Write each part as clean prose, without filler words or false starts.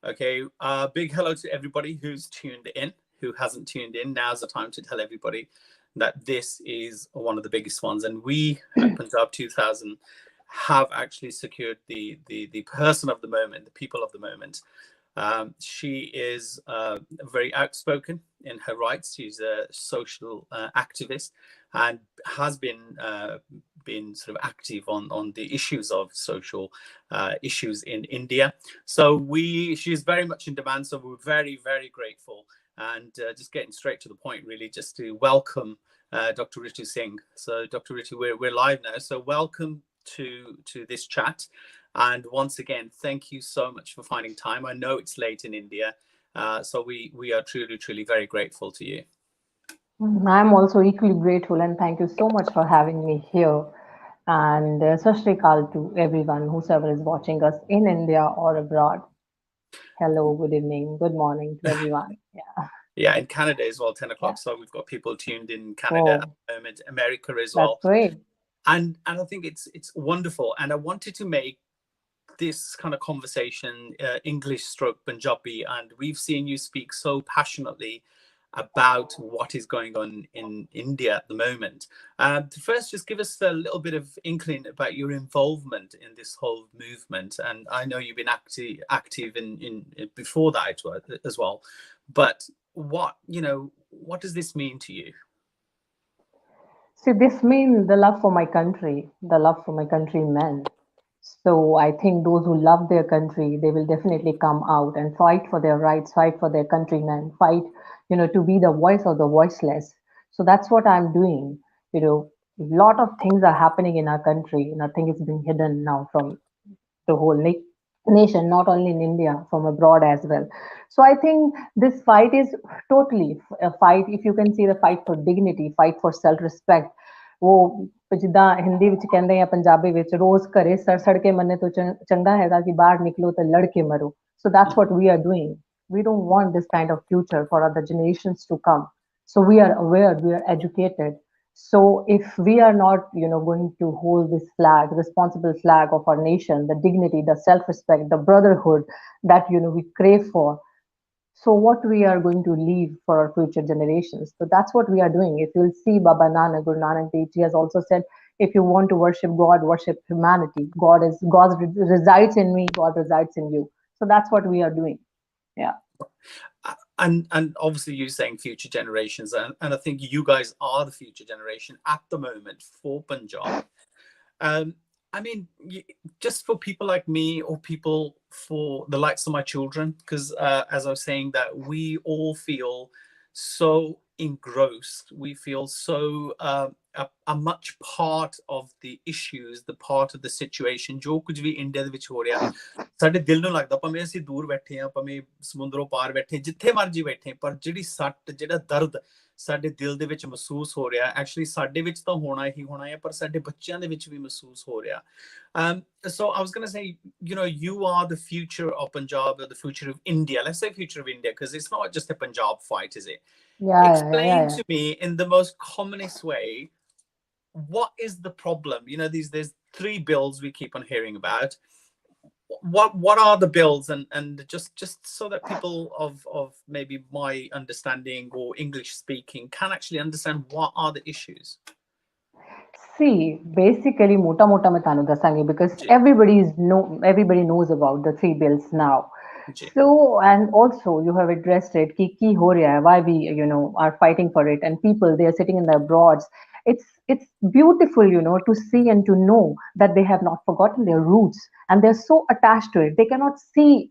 Okay, big hello to everybody who's tuned in. Who hasn't tuned in, now's the time to tell everybody that this is one of the biggest ones. And we at Punjab 2000 have actually secured the person of the moment, the people of the moment. She is very outspoken in her rights. She's a social activist and has been sort of active on the issues of social issues in India. So she's very much in demand. So we're very, very grateful. And just getting straight to the point, really, just to welcome Dr. Ritu Singh. So Dr. Ritu, we're live now. So welcome to this chat. And once again, thank you so much for finding time. I know it's late in India, so we are truly, truly very grateful to you. I'm also equally grateful, and thank you so much for having me here. And Sat Shri Akal to everyone, whosoever is watching us in India or abroad. Hello, good evening, good morning to everyone. Yeah. Yeah, in Canada as well, 10 o'clock. Yeah. So we've got people tuned in Canada Oh, and America as that's well. great. And I think it's wonderful. And I wanted to make this kind of conversation English stroke Punjabi, and we've seen you speak so passionately about what is going on in India at the moment. First, just give us a little bit of inkling about your involvement in this whole movement. And I know you've been active in before that as well. But what does this mean to you? See, this means the love for my country, the love for my countrymen. So I think those who love their country, they will definitely come out and fight for their rights, fight for their countrymen, fight, to be the voice of the voiceless. So that's what I'm doing. A lot of things are happening in our country. Nothing is being hidden now from the whole nation, not only in India, from abroad as well. So I think this fight is totally a fight, if you can see, the fight for dignity, fight for self-respect. ਉਹ ਜਿੱਦਾਂ ਹਿੰਦੀ ਵਿੱਚ ਕਹਿੰਦੇ ਆ ਪੰਜਾਬੀ ਵਿੱਚ ਰੋਜ਼ ਘਰੇ ਸੜ ਕੇ ਮੰਨੇ ਤੋਂ ਚੰਗਾ ਹੈਗਾ ਕਿ ਬਾਹਰ ਨਿਕਲੋ ਤੇ ਲੜ ਕੇ ਮਰੋ. So that's what we are doing. We don't want this kind of future for other generations to come. So we are aware, we are educated. So if we are not, going to hold this flag, responsible flag of our nation, the dignity, the self-respect, the brotherhood that, we crave for, so what we are going to leave for our future generations. So that's what we are doing. If you'll see Baba Nanak, Guru Nanak Dev Ji has also said, if you want to worship God, worship humanity. God resides in me, God resides in you. So that's what we are doing. Yeah. And obviously you're saying future generations, and I think you guys are the future generation at the moment for Punjab. I mean, just for people like me, or people for the likes of my children, because as I was saying, that we all feel so engrossed. We feel so a much part of the issues, the part of the situation. जो कुछ भी India ਦੇ ਵਿੱਚ ਹੋ ਰਿਹਾ, ਸਾਡੇ ਦਿਲ ਨੂੰ ਲੱਗਦਾ ਭਾਵੇਂ ਅਸੀਂ ਦੂਰ ਬੈਠੇ ਆ, ਭਾਵੇਂ ਸਮੁੰਦਰੋਂ ਪਾਰ ਬੈਠੇ, ਜਿੱਥੇ ਮਰਜੀ ਬੈਠੇ, ਪਰ ਜਿਹੜੀ ਸੱਟ, ਜਿਹੜਾ ਦਰਦ ਸਾਡੇ ਦਿਲ ਦੇ ਵਿੱਚ ਮਹਿਸੂਸ ਹੋ ਰਿਹਾ, ਐਕਚੁਅਲੀ ਸਾਡੇ ਵਿੱਚ ਤਾਂ ਹੋਣਾ ਹੀ ਹੋਣਾ ਹੈ, ਪਰ ਸਾਡੇ ਬੱਚਿਆਂ ਦੇ ਵਿੱਚ ਵੀ ਮਹਿਸੂਸ ਹੋ ਰਿਹਾ. So I was going to say, you are the future of Punjab, or the future of India. Let's say future of India, because it's not just a Punjab fight, is it? Yeah. Explain to me in the most commonest way, what is the problem? There's 3 bills we keep on hearing about. What are the bills, and just so that people of maybe my understanding or English speaking can actually understand what are the issues. See, basically, mota mota मैं तानु दसांगी, because everybody knows about the 3 bills now. So, and also you have addressed it, ki ho raha hai, why we are fighting for it, and people, they are sitting in the abroads. It's beautiful, to see and to know that they have not forgotten their roots, and they're so attached to it. They cannot see,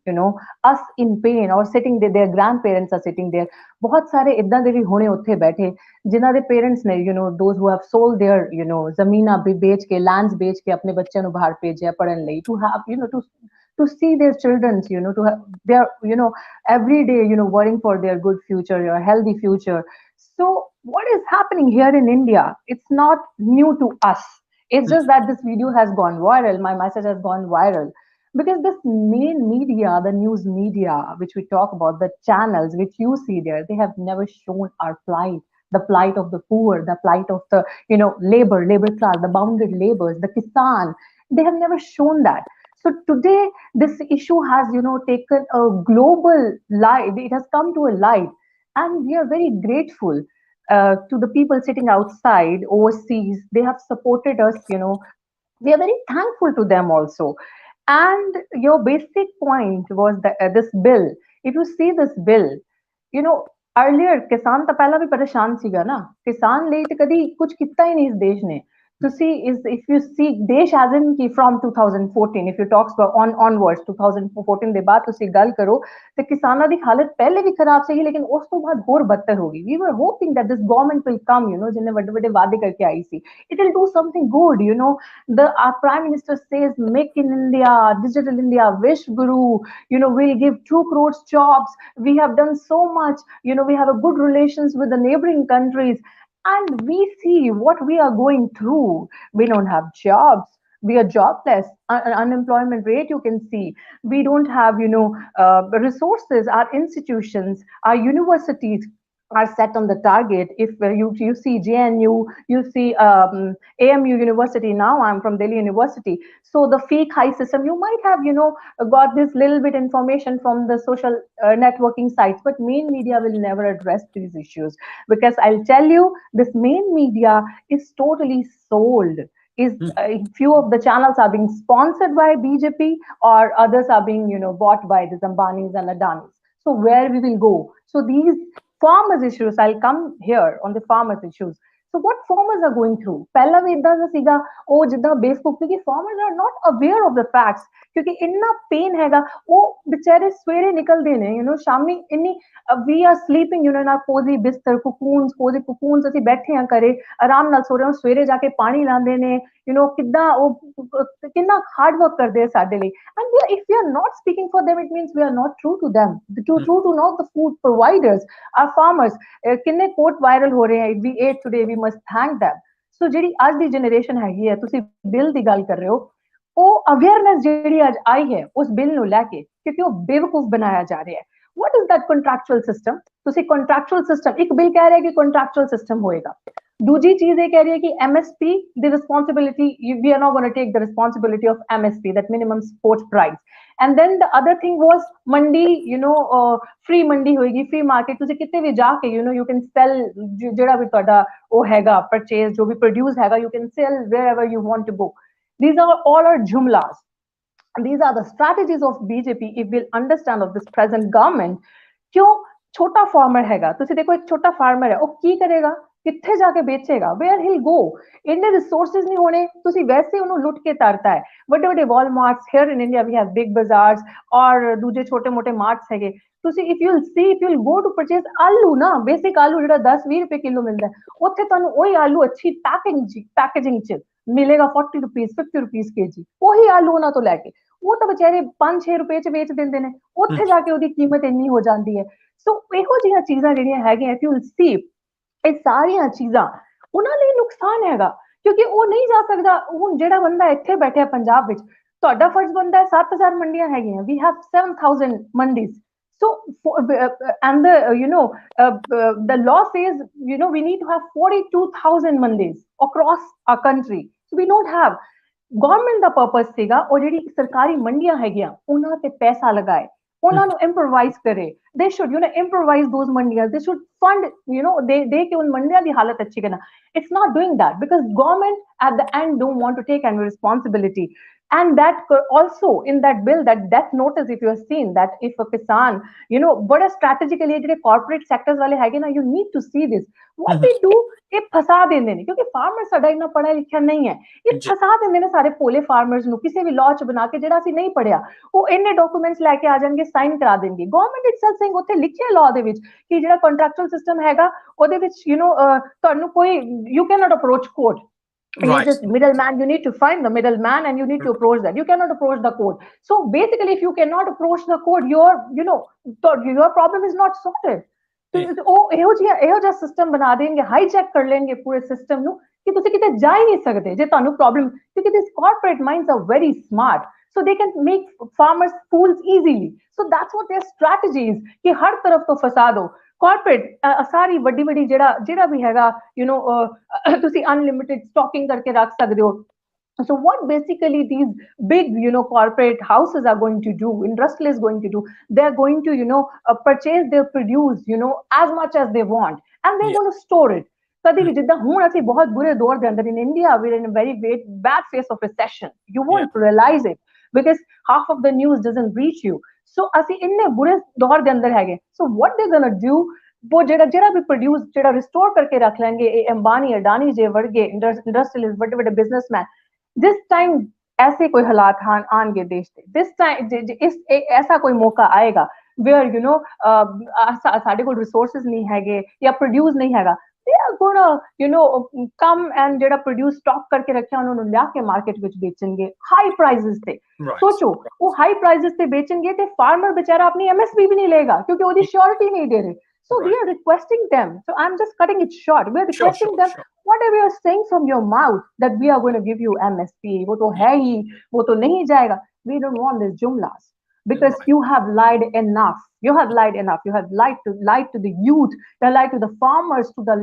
us in pain, or sitting there. Their grandparents are sitting there. बहुत सारे इद्दां दे भी होने उत्थे बैठे जिन्हां दे parents ने, those who have sold their, ਜ਼ਮੀਨਾਂ भी बेच के, lands बेच के अपने बच्चों ਨੂੰ ਬਾਹਰ ਭੇਜਿਆ ਪੜਨ ਲਈ, to have, to see their children, to have their, every day, worrying for their good future, your healthy future. So what is happening here in India? It's not new to us. It's just that this video has gone viral. My message has gone viral because this main media, the news media, which we talk about, the channels which you see there, they have never shown our plight, the plight of the poor, the plight of the, labor class, the bounded laborers, the kisan. They have never shown that. So today, this issue has, taken a global light. It has come to a light, and we are very grateful to the people sitting outside overseas. They have supported us. We are very thankful to them also. And your basic point was that this bill. If you see this bill, you know earlier किसान ਤਾਂ ਪਹਿਲਾਂ ਵੀ ਪਰੇਸ਼ਾਨ ਸੀਗਾ ਨਾ ਕਿਸਾਨ ਲਈ ਤੇ ਕਦੀ ਕੁਝ ਕੀਤਾ ਹੀ ਨਹੀਂ ਇਸ ਦੇਸ਼ ਨੇ ਤੁਸੀਂ is if you see ਦੇਸ਼ as in ਕਿ from 2014 if you talks about onwards 2014 ਦੇ ਬਾਅਦ ਤੁਸੀਂ ਗੱਲ ਕਰੋ ਤੇ ਕਿਸਾਨਾਂ ਦੀ ਹਾਲਤ ਪਹਿਲੇ ਵੀ ਖਰਾਬ ਸੀਗੀ ਲੇਕਿਨ ਉਸ ਤੋਂ ਬਾਅਦ ਹੋਰ ਬੱਤਰ ਹੋ ਗਈ we were hoping that this government will come ਜਿਹਨੇ ਵੱਡੇ ਵੱਡੇ ਵਾਅਦੇ ਕਰਕੇ ਆਈ ਸੀ it will do something good the our prime minister says make in India digital India wish guru we'll give 2 crores jobs we have done so much we have a good relations with the neighboring countries and we see what we are going through. We don't have jobs. We are jobless. Unemployment rate, you can see. We don't have, resources. Our institutions, our universities are set on the target. If you see JNU, you see AMU University. Now I'm from Delhi University. So the fake high system, you might have, got this little bit information from the social networking sites, but main media will never address these issues because I'll tell you, this main media is totally sold. Is few of the channels are being sponsored by BJP or others are being, bought by the Ambanis and Adanis. So where we will go? So these farmers issues, I'll come here on the farmers issues. So what farmers are going through? ਪਹਿਲਾਂ ਵੀ ਇਦਾਂ ਦਾ ਸੀਗਾ ਉਹ ਜਿੱਦਾਂ ਬੇਵਕੂਫ ਕਿ farmers are not aware of the facts ਕਿਉਂਕਿ ਇੰਨਾ pain ਹੈਗਾ ਉਹ ਵਿਚਾਰੇ ਸਵੇਰੇ ਨਿਕਲਦੇ ਨੇ ਸ਼ਾਮੀ ਇੰਨੀ we are sleeping in our cozy ਬਿਸਤਰ cozy cocoons ਅਸੀਂ ਬੈਠੇ ਆ ਘਰੇ ਆਰਾਮ ਨਾਲ ਸੋ ਰਹੇ ਹਾਂ ਸਵੇਰੇ ਜਾ ਕੇ ਪਾਣੀ ਲਾਉਂਦੇ ਨੇ ਕਿੱਦਾਂ ਉਹ ਕਿੰਨਾ ਹਾਰਡ ਵਰਕ ਕਰਦੇ ਆ ਸਾਡੇ ਲਈ and if we are not speaking for them it means we are not true to them true to not the food providers our farmers ਕਿੰਨੇ ਕੋਟ ਵਾਇਰਲ ਹੋ ਰਹੇ ਆ we ate today we must thank them so ਜਿਹੜੀ ਅੱਜ ਦੀ generation ਹੈਗੀ ਹੈ ਤੁਸੀਂ bill ਦੀ ਗੱਲ ਕਰ ਰਹੇ ਹੋ ਉਹ ਅਵੇਅਰਨੈਸ ਜਿਹੜੀ ਅੱਜ ਆਈ ਹੈ ਉਸ ਬਿੱਲ ਨੂੰ ਲੈ ਕੇ ਕਿਉਂਕਿ ਉਹ ਬੇਵਕੂਫ ਬਣਾਇਆ ਜਾ ਰਿਹਾ ਹੈ what is that contractual system ਤੁਸੀਂ contractual system ਇੱਕ ਬਿੱਲ ਕਹਿ ਰਿਹਾ ਕਿ contractual system ਹੋਏਗਾ ਦੂਜੀ ਚੀਜ਼ ਇਹ ਕਹਿ ਰਹੀ ਹੈ ਕਿ MSP the responsibility we are not going to take the responsibility of MSP that minimum support price and then the other thing was mandi free mandi ਹੋਏਗੀ free market ਤੁਸੀਂ ਕਿਤੇ ਵੀ ਜਾ ਕੇ you can sell ਜਿਹੜਾ ਵੀ ਤੁਹਾਡਾ ਉਹ ਹੈਗਾ purchase ਜੋ ਵੀ produce ਹੈਗਾ you can sell wherever you want to go these are all our jumlas these are the strategies of BJP if we'll understand of this present government क्यों छोटा farmer हैगा ਤੁਸੀਂ ਦੇਖੋ ਇੱਕ ਛੋਟਾ farmer ਹੈ ਉਹ ਕੀ ਕਰੇਗਾ ਕਿੱਥੇ ਜਾ ਕੇ ਵੇਚੇਗਾ where he'll go ਇੰਨੇ resources ਨਹੀਂ ਹੋਣੇ ਤੁਸੀਂ ਵੈਸੇ ਉਹਨੂੰ ਲੁੱਟ ਕੇ ਤਰਤਾ ਹੈ ਵੱਡੇ ਵੱਡੇ walmarts here in India we have big bazaars ਔਰ ਦੂਜੇ ਛੋਟੇ ਮੋਟੇ marts ਹੈਗੇ ਤੁਸੀਂ if you'll go to purchase ਆਲੂ ਨਾ basic ਆਲੂ ਜਿਹੜਾ 10-20 ਰੁਪਏ ਕਿਲੋ ਮਿਲਦਾ ਉੱਥੇ ਤੁਹਾਨੂੰ ਉਹੀ ਆਲੂ ਅੱਛੀ ਪੈਕੇਜਿੰਗ ਚ ਮਿਲੇਗਾ 40 ਰੁਪਏ 50 ਰੁਪਏ kg ਉਹੀ ਆਲੂ ਉਹਨਾਂ ਤੋਂ ਲੈ ਕੇ ਉਹ ਤਾਂ ਵਿਚਾਰੇ 5-6 ਰੁਪਏ ਚ ਵੇਚ ਦਿੰਦੇ ਨੇ ਉੱਥੇ ਜਾ ਕੇ ਉਹਦੀ ਕੀਮਤ ਇੰਨੀ ਹੋ ਜਾਂਦੀ ਹੈ ਸੋ ਇਹੋ ਜਿਹੀਆਂ ਚੀਜ਼ਾਂ ਜਿਹੜੀਆਂ ਹੈਗੀਆਂ if you'll see ਇਹ ਸਾਰੀਆਂ ਚੀਜ਼ਾਂ ਉਹਨਾਂ ਲਈ ਨੁਕਸਾਨ ਹੈਗਾ ਕਿਉਂਕਿ ਉਹ ਨਹੀਂ ਜਾ ਸਕਦਾ ਹੁਣ ਜਿਹੜਾ ਬੰਦਾ ਇੱਥੇ ਬੈਠਿਆ ਪੰਜਾਬ ਵਿੱਚ ਤੁਹਾਡਾ ਫਰਜ਼ ਬਣਦਾ ਹੈ 7000 ਮੰਡੀਆਂ ਹੈਗੀਆਂ we have 7000 ਮੰਡੀਜ਼ so and the law says we need to have 42000 mandis across our country so we don't have government the purpose ਸੀਗਾ ਉਹ ਜਿਹੜੀ ਸਰਕਾਰੀ ਮੰਡੀਆਂ ਹੈਗੀਆਂ ਉਹਨਾਂ ਤੇ ਪੈਸਾ ਲਗਾਏ ਉਹਨਾਂ ਨੂੰ improvise ਕਰੇ they should improvise those mandiyas they should fund they ਕਿ ਉਨ ਮੰਡੀਆਂ ਦੀ ਹਾਲਤ ਅੱਛੀ ਕਰਨਾ it's not doing that because government at the end don't want to take any responsibility and that also in that bill that death notice if you have seen that if a kisan बड़ा strategically ਜਿਹੜੇ corporate sectors ਵਾਲੇ ਹੈਗੇ ਨਾ you need to see this what they do ਇਹ ਫਸਾ ਦਿੰਦੇ ਨੇ ਕਿਉਂਕਿ farmer ਸਾਡਾ ਇੰਨਾ ਪੜ੍ਹਿਆ ਲਿਖਿਆ ਨਹੀਂ ਹੈ ਇਹ ਫਸਾ ਦਿੰਦੇ ਨੇ ਸਾਰੇ ਭੋਲੇ farmers ਨੂੰ ਕਿਸੇ ਵੀ law ਚ ਬਣਾ ਕੇ ਜਿਹੜਾ ਅਸੀਂ ਨਹੀਂ ਪੜ੍ਹਿਆ ਉਹ ਇੰਨੇ ਡਾਕੂਮੈਂਟਸ ਲੈ ਕੇ ਆ ਜਾਣਗੇ ਸਾਈਨ ਕਰਾ ਦੇਣਗੇ ਗਵਰਨਮੈਂਟ ਇਟਸੈਲਫ ਸਿੰਘ ਉੱਥੇ ਲਿਖਿਆ law ਦੇ ਵਿੱਚ ਕਿ ਜਿਹੜਾ ਕੰਟਰੈਕਚੁਅਲ ਸਿਸਟਮ ਹੈਗਾ ਉਹਦੇ ਵਿੱਚ ਤੁਹਾਨੂੰ ਕੋਈ you cannot approach court Right. Just middleman you need to find the middleman and you need to approach that you cannot approach the court so basically if you cannot approach the court your problem is not sorted ਉਹ ਇਹੋ ਜਿਹਾ system ਬਣਾ ਦੇਣਗੇ hijack ਕਰ ਲੈਣਗੇ ਪੂਰੇ system ਨੂੰ ਕਿ ਤੁਸੀਂ ਕਿਤੇ ਜਾ ਹੀ ਨਹੀਂ ਸਕਦੇ ਜੇ ਤੁਹਾਨੂੰ ਪ੍ਰੋਬਲਮ ਕਿਉਂਕਿ this corporate minds are very smart so they can make farmers fools easily so that's what their strategy is ਕਿ ਹਰ ਤਰਫ ਤੋਂ ਫਸਾ ਦੋ ਕਾਰਪੋਰੇਟ ਸਾਰੀ ਵੱਡੀ ਜਿਹੜਾ ਵੀ ਹੈਗਾ ਤੁਸੀਂ ਅਨਲਿਮਿਟਿਡ ਸਟਾਕਿੰਗ ਕਰਕੇ ਰੱਖ ਸਕਦੇ ਹੋ So what basically these big, corporate houses are going to do, industrialists going to do, they're going to, purchase their produce, as much as they want, and they're Yeah. going to store it. ਕਦੀ ਵੀ ਜਿੱਦਾਂ ਹੁਣ ਅਸੀਂ ਬਹੁਤ ਬੁਰੇ ਦੌਰ ਦੇ ਅੰਦਰ in India we're in a very bad phase of recession. You Yeah. won't realize it because half of the news doesn't reach you. So ਅਸੀਂ ਇੰਨੇ ਬੁਰੇ ਦੌਰ ਦੇ ਅੰਦਰ ਹੈਗੇ. So what they're gonna do, वो ਜਿਹੜਾ ਜਿਹੜਾ ਵੀ ਪ੍ਰੋਡਿਊਸ ਜਿਹੜਾ ਰਿਸਟੋਰ ਕਰਕੇ ਰੱਖ ਲੈਣਗੇ ਇਹ ਅੰਬਾਨੀ ਅਡਾਨੀ ਜੇ ਵਰਗੇ ਇੰਡਸਟਰੀਅਲਿਸਟ ਵੱਡੇ ਵੱਡੇ ਬਿਜ਼ਨਸਮੈਨ this time ऐसे कोई हालात आएंगे देश से this time इस ऐसा कोई मौका आएगा where साढ़े को resources नहीं हैगे या produce नहीं हैगा they are gonna come and ਜਿਹੜਾ produce stock ਕਰਕੇ ਰੱਖਿਆ ਉਹਨਾਂ ਨੂੰ ਲਿਆ ਕੇ ਮਾਰਕੀਟ ਵਿੱਚ ਵੇਚਣਗੇ high prices ਤੇ ਸੋਚੋ ਉਹ high prices ਤੇ ਵੇਚਣਗੇ ਤੇ farmer बेचारा अपनी MSP भी नहीं लेगा क्योंकि ਉਹਦੀ surety नहीं दे रहे. So we are requesting them. So I'm just cutting it short. We are requesting them. Whatever you're saying from your mouth that we are going to give you MSP, वो तो है ही, वो तो नहीं जाएगा. We don't want these jumlas because you have lied enough. You have lied enough. You have lied to the youth. You have lied to the farmers, to the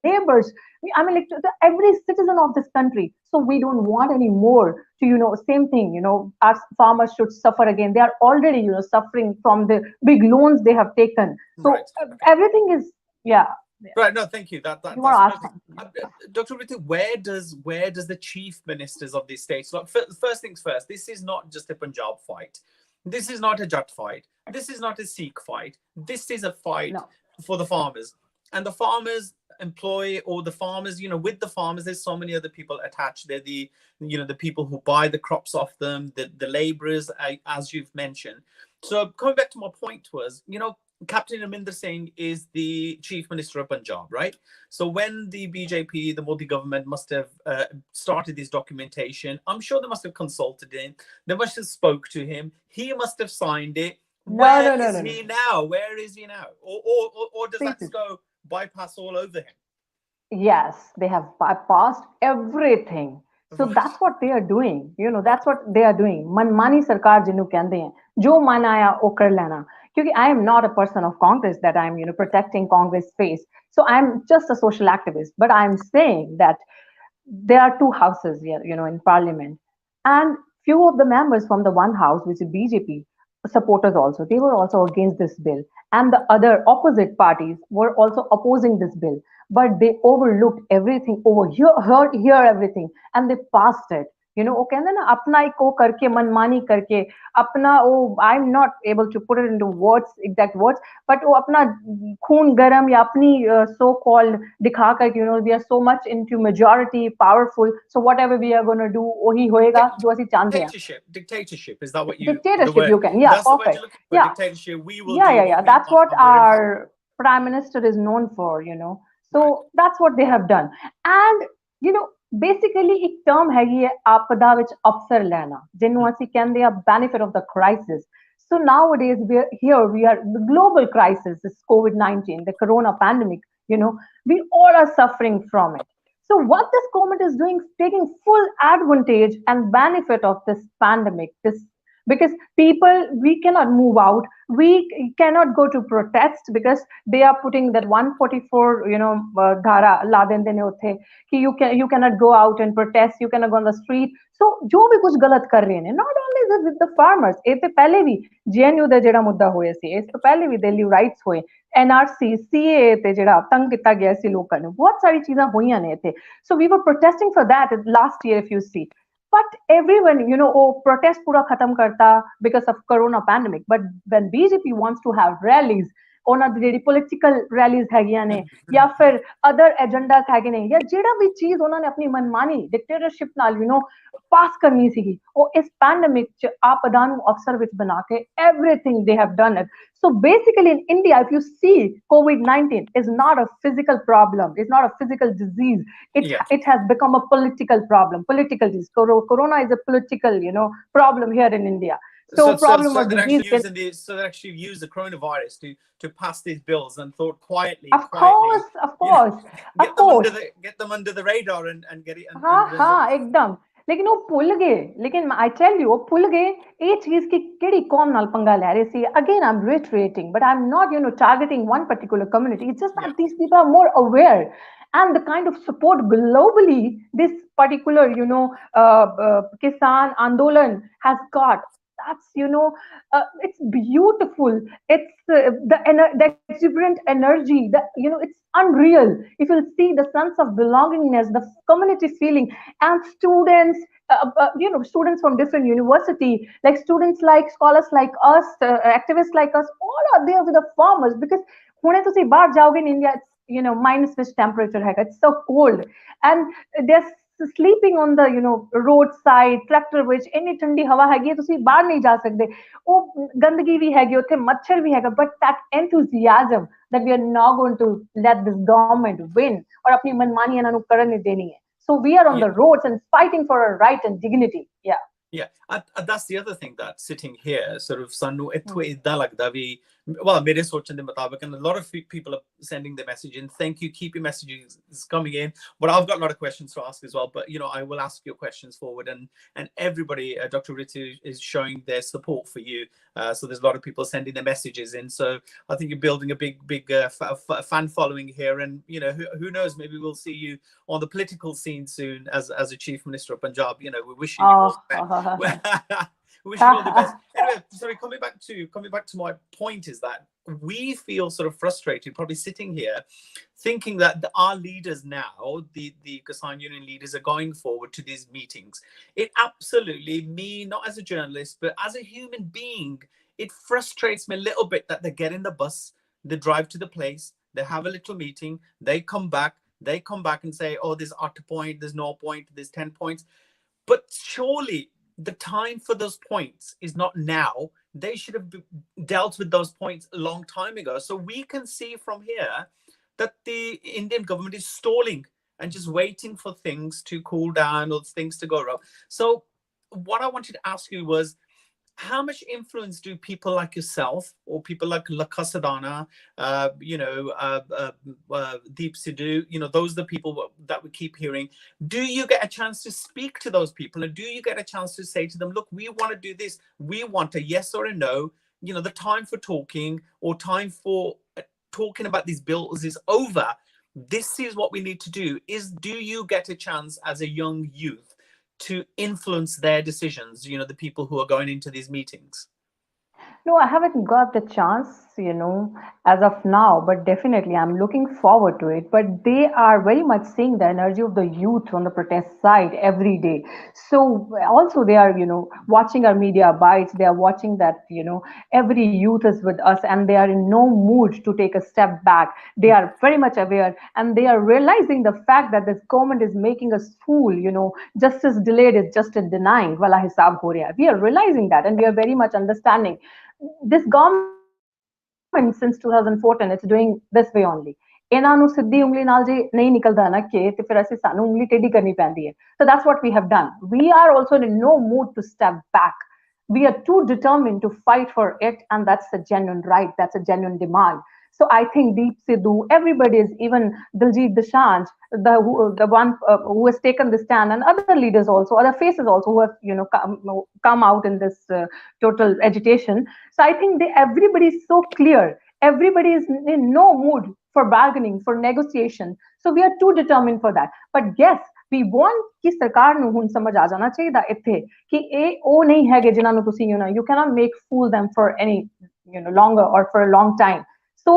laborers. I mean, like to every citizen of this country. So we don't want any more to, same thing. Our farmers should suffer again. They are already, suffering from the big loans they have taken. So everything is, yeah. Right. No, thank you. That's Dr. Ritu, where does the chief ministers of these states look? First things first. This is not just a Punjab fight. This is not a Jat fight. This is not a Sikh fight. This is a fight for the farmers, and the farmers employ, or the farmers, with the farmers, there's so many other people attached. They're the people who buy the crops off them, the laborers, as you've mentioned. So coming back to my point was, Captain Aminder Singh is the chief minister of Punjab, right? So when the BJP, the Modi government must have started this documentation, I'm sure they must have consulted him. They must have spoke to him. He must have signed it. Where is he now? Where is he now? Or does that go bypass all over him? Yes, they have bypassed everything. So that's what they are doing. That's what they are doing. Manmani sarkar jinu kehde hain. Jo man aaya wo kar lena. Because I am not a person of Congress that I'm, protecting Congress face. So I'm just a social activist. But I'm saying that there are two houses here, in parliament. And few of the members from the one house, which is BJP, supporters also, they were also against this bill. And the other opposite parties were also opposing this bill. But they overlooked everything, heard everything, and they passed it. वो कहते ना अपना ही को करके मनमानी करके अपना वो I'm not able to put it into exact words, but वो अपना खून गरम या अपनी so called दिखा कर we are so much into majority powerful, so whatever we are going to do वही होएगा जो ਅਸੀਂ चाहते हैं. Dictatorship, is that what you? Dictatorship, you can, yeah, perfect, yeah. Dictatorship, we will. Yeah. That's what our prime minister is known for, So that's what they have done, and basically एक term है ये आपदा विच अवसर लेना जिन्हों ਅਸੀਂ ਕਹਿੰਦੇ ਆ benefit of the crisis. So nowadays we are the global crisis, this COVID-19, the corona pandemic, we all are suffering from it. So what this government is doing, taking full advantage and benefit of this pandemic, because people, we cannot move out, we cannot go to protest because they are putting that 144 dhara la dende ne utte ki you cannot go out and protest, you cannot go on the street. So jo bhi kuch galat kar rahe ne, not only with the farmers, ਇਹ ਤੇ ਪਹਿਲੇ ਵੀ GNU ਦਾ ਜਿਹੜਾ ਮੁੱਦਾ ਹੋਇਆ ਸੀ, ਇਸ ਤੋਂ ਪਹਿਲੇ ਵੀ Delhi rights ਹੋਏ, NRC CA ਤੇ ਜਿਹੜਾ ਤੰਗ ਕੀਤਾ ਗਿਆ ਸੀ ਲੋਕਾਂ ਨੂੰ, ਬਹੁਤ ਸਾਰੀ ਚੀਜ਼ਾਂ ਹੋਈਆਂ ਨੇ ਇੱਥੇ. So we were protesting for that last year, if you see. But everyone, protest pura khatam karta because of corona pandemic. But when BJP wants to have rallies, ਉਹਨਾਂ ਦੀ ਜਿਹੜੀ ਪੋਲੀਟੀਕਲ ਰੈਲੀਜ਼ ਹੈਗੀਆਂ ਨੇ ਜਾਂ ਫਿਰ ਅਦਰ ਏਜੰਡਾਸ ਹੈਗੇ ਨੇ ਜਾਂ ਜਿਹੜਾ ਵੀ ਚੀਜ਼ ਉਹਨਾਂ ਨੇ ਆਪਣੀ ਮਨਮਾਨੀ ਡਿਕਟੇਟਰਸ਼ਿਪ ਨਾਲ ਪਾਸ ਕਰਨੀ ਸੀਗੀ, ਉਹ ਇਸ ਪੈਂਡੇਮਿਕ ਚ ਆਪਦਾ ਨੂੰ ਅਵਸਰ ਵਿੱਚ ਬਣਾ ਕੇ everything they have done it. So basically in India, if you see, COVID-19 is not a physical problem, it's not a physical disease, it has become a political problem, political disease. Corona is a political problem here in India. So they actually used the coronavirus to pass these bills and thought quietly. Of course. Get them under the radar and get it. Ekdam. लेकिन वो भुल गए लेकिन I tell you वो भुल गए ये चीज की केड़ी कौम नाल पंगा ले रहे सी again I am reiterating but I'm not targeting one particular community it's just Yeah, that these people are more aware and the kind of support globally this particular kisan andolan has got that's it's beautiful it's the exuberant energy the it's unreal if you'll see the sense of belongingness the community feeling and students students from different university like students like scholars like us activists like us all are there with the farmers because ਹੁਣੇ ਤੁਸੀਂ ਬਾਹਰ ਜਾਓਗੇ in India it's minus which temperature ਹੈਗਾ it's so cold and they're sleeping on the roadside tractor ਵਿੱਚ ਇੰਨੀ ਠੰਡੀ ਹਵਾ ਹੈਗੀ ਹੈ ਤੁਸੀਂ ਬਾਹਰ ਨਹੀਂ ਜਾ ਸਕਦੇ ਉਹ ਗੰਦਗੀ ਵੀ ਹੈਗੀ ਉੱਥੇ ਮੱਛਰ ਵੀ ਹੈਗਾ but that enthusiasm that we are not going to let this government win or ਆਪਣੀ ਮਨਮਾਨੀ ਇਹਨਾਂ ਨੂੰ ਕਰਨ ਨਹੀਂ ਦੇਣੀ ਹੈ so we are on yeah. the roads and fighting for our right and dignity yeah Yeah, that's the other thing that sitting here sort of sanu Hmm. ithu idda lagda vi well mere sochan de mutabik and a lot of people are sending their message in thank you keep your messages coming in but I've got a lot of questions to ask as well but I will ask your questions forward and everybody Dr. Ritu is showing their support for you so there's a lot of people sending their messages in so I think you're building a big fan following here and who knows maybe we'll see you on the political scene soon as a chief minister of Punjab we're wishing you all the best we wish you all the best. Anyway, sorry, coming back to my point is that we feel sort of frustrated, probably sitting here, thinking that our leaders now, the Kisan Union leaders, are going forward to these meetings. It absolutely, me, not as a journalist, but as a human being, it frustrates me a little bit that they get in the bus, they drive to the place, they have a little meeting, they come back and say, oh, there's 8 point, there's no point, there's 10 points. But surely the time for those points is not now. They should have dealt with those points a long time ago. So we can see from here that the Indian government is stalling and just waiting for things to cool down or things to go wrong. So what I wanted to ask you was, how much influence do people like yourself or people like Lakasadana, Deep Sidhu, those are the people that we keep hearing. Do you get a chance to speak to those people? And do you get a chance to say to them, look, we want to do this. We want a yes or a no. The time for talking or time for talking about these bills is over. This is what we need to do. Do you get a chance as a young youth to influence their decisions, the people who are going into these meetings? No, I haven't got the chance, as of now, but definitely I'm looking forward to it. But they are very much seeing the energy of the youth on the protest side every day. So also they are, watching our media bites. They are watching that, every youth is with us and they are in no mood to take a step back. They are very much aware and they are realizing the fact that this government is making us fool, justice delayed is justice denying. Wala hisab ho raha hai. We are realizing that and we are very much understanding this government since 2014 it's doing this way only ਇਹਨਾਂ ਨੂੰ ਸਿੱਧੀ ਉਂਗਲੀ ਨਾਲ ਜੇ ਨਹੀਂ ਨਿਕਲਦਾ ਨਾ ਕਿ ਤੇ ਫਿਰ ਅਸੀਂ ਸਾਨੂੰ ਉਂਗਲੀ ਟੇਢੀ ਕਰਨੀ ਪੈਂਦੀ ਹੈ so that's what we have done we are also in no mood to step back we are too determined to fight for it and that's a genuine right that's a genuine demand so I think Deep Sidhu everybody is even Diljit Dosanjh the one who has taken the stand and other leaders also other faces also who have come out in this total agitation so I think everybody is so clear everybody is in no mood for bargaining for negotiation so we are too determined for that but yes we want ਕਿ ਸਰਕਾਰ ਨੂੰ ਹੁਣ ਸਮਝ ਆ ਜਾਣਾ ਚਾਹੀਦਾ ਇੱਥੇ ਕਿ ਇਹ ਉਹ ਨਹੀਂ ਹੈਗੇ ਜਿਨ੍ਹਾਂ ਨੂੰ ਤੁਸੀਂ you cannot make fool them for any longer or for a long time so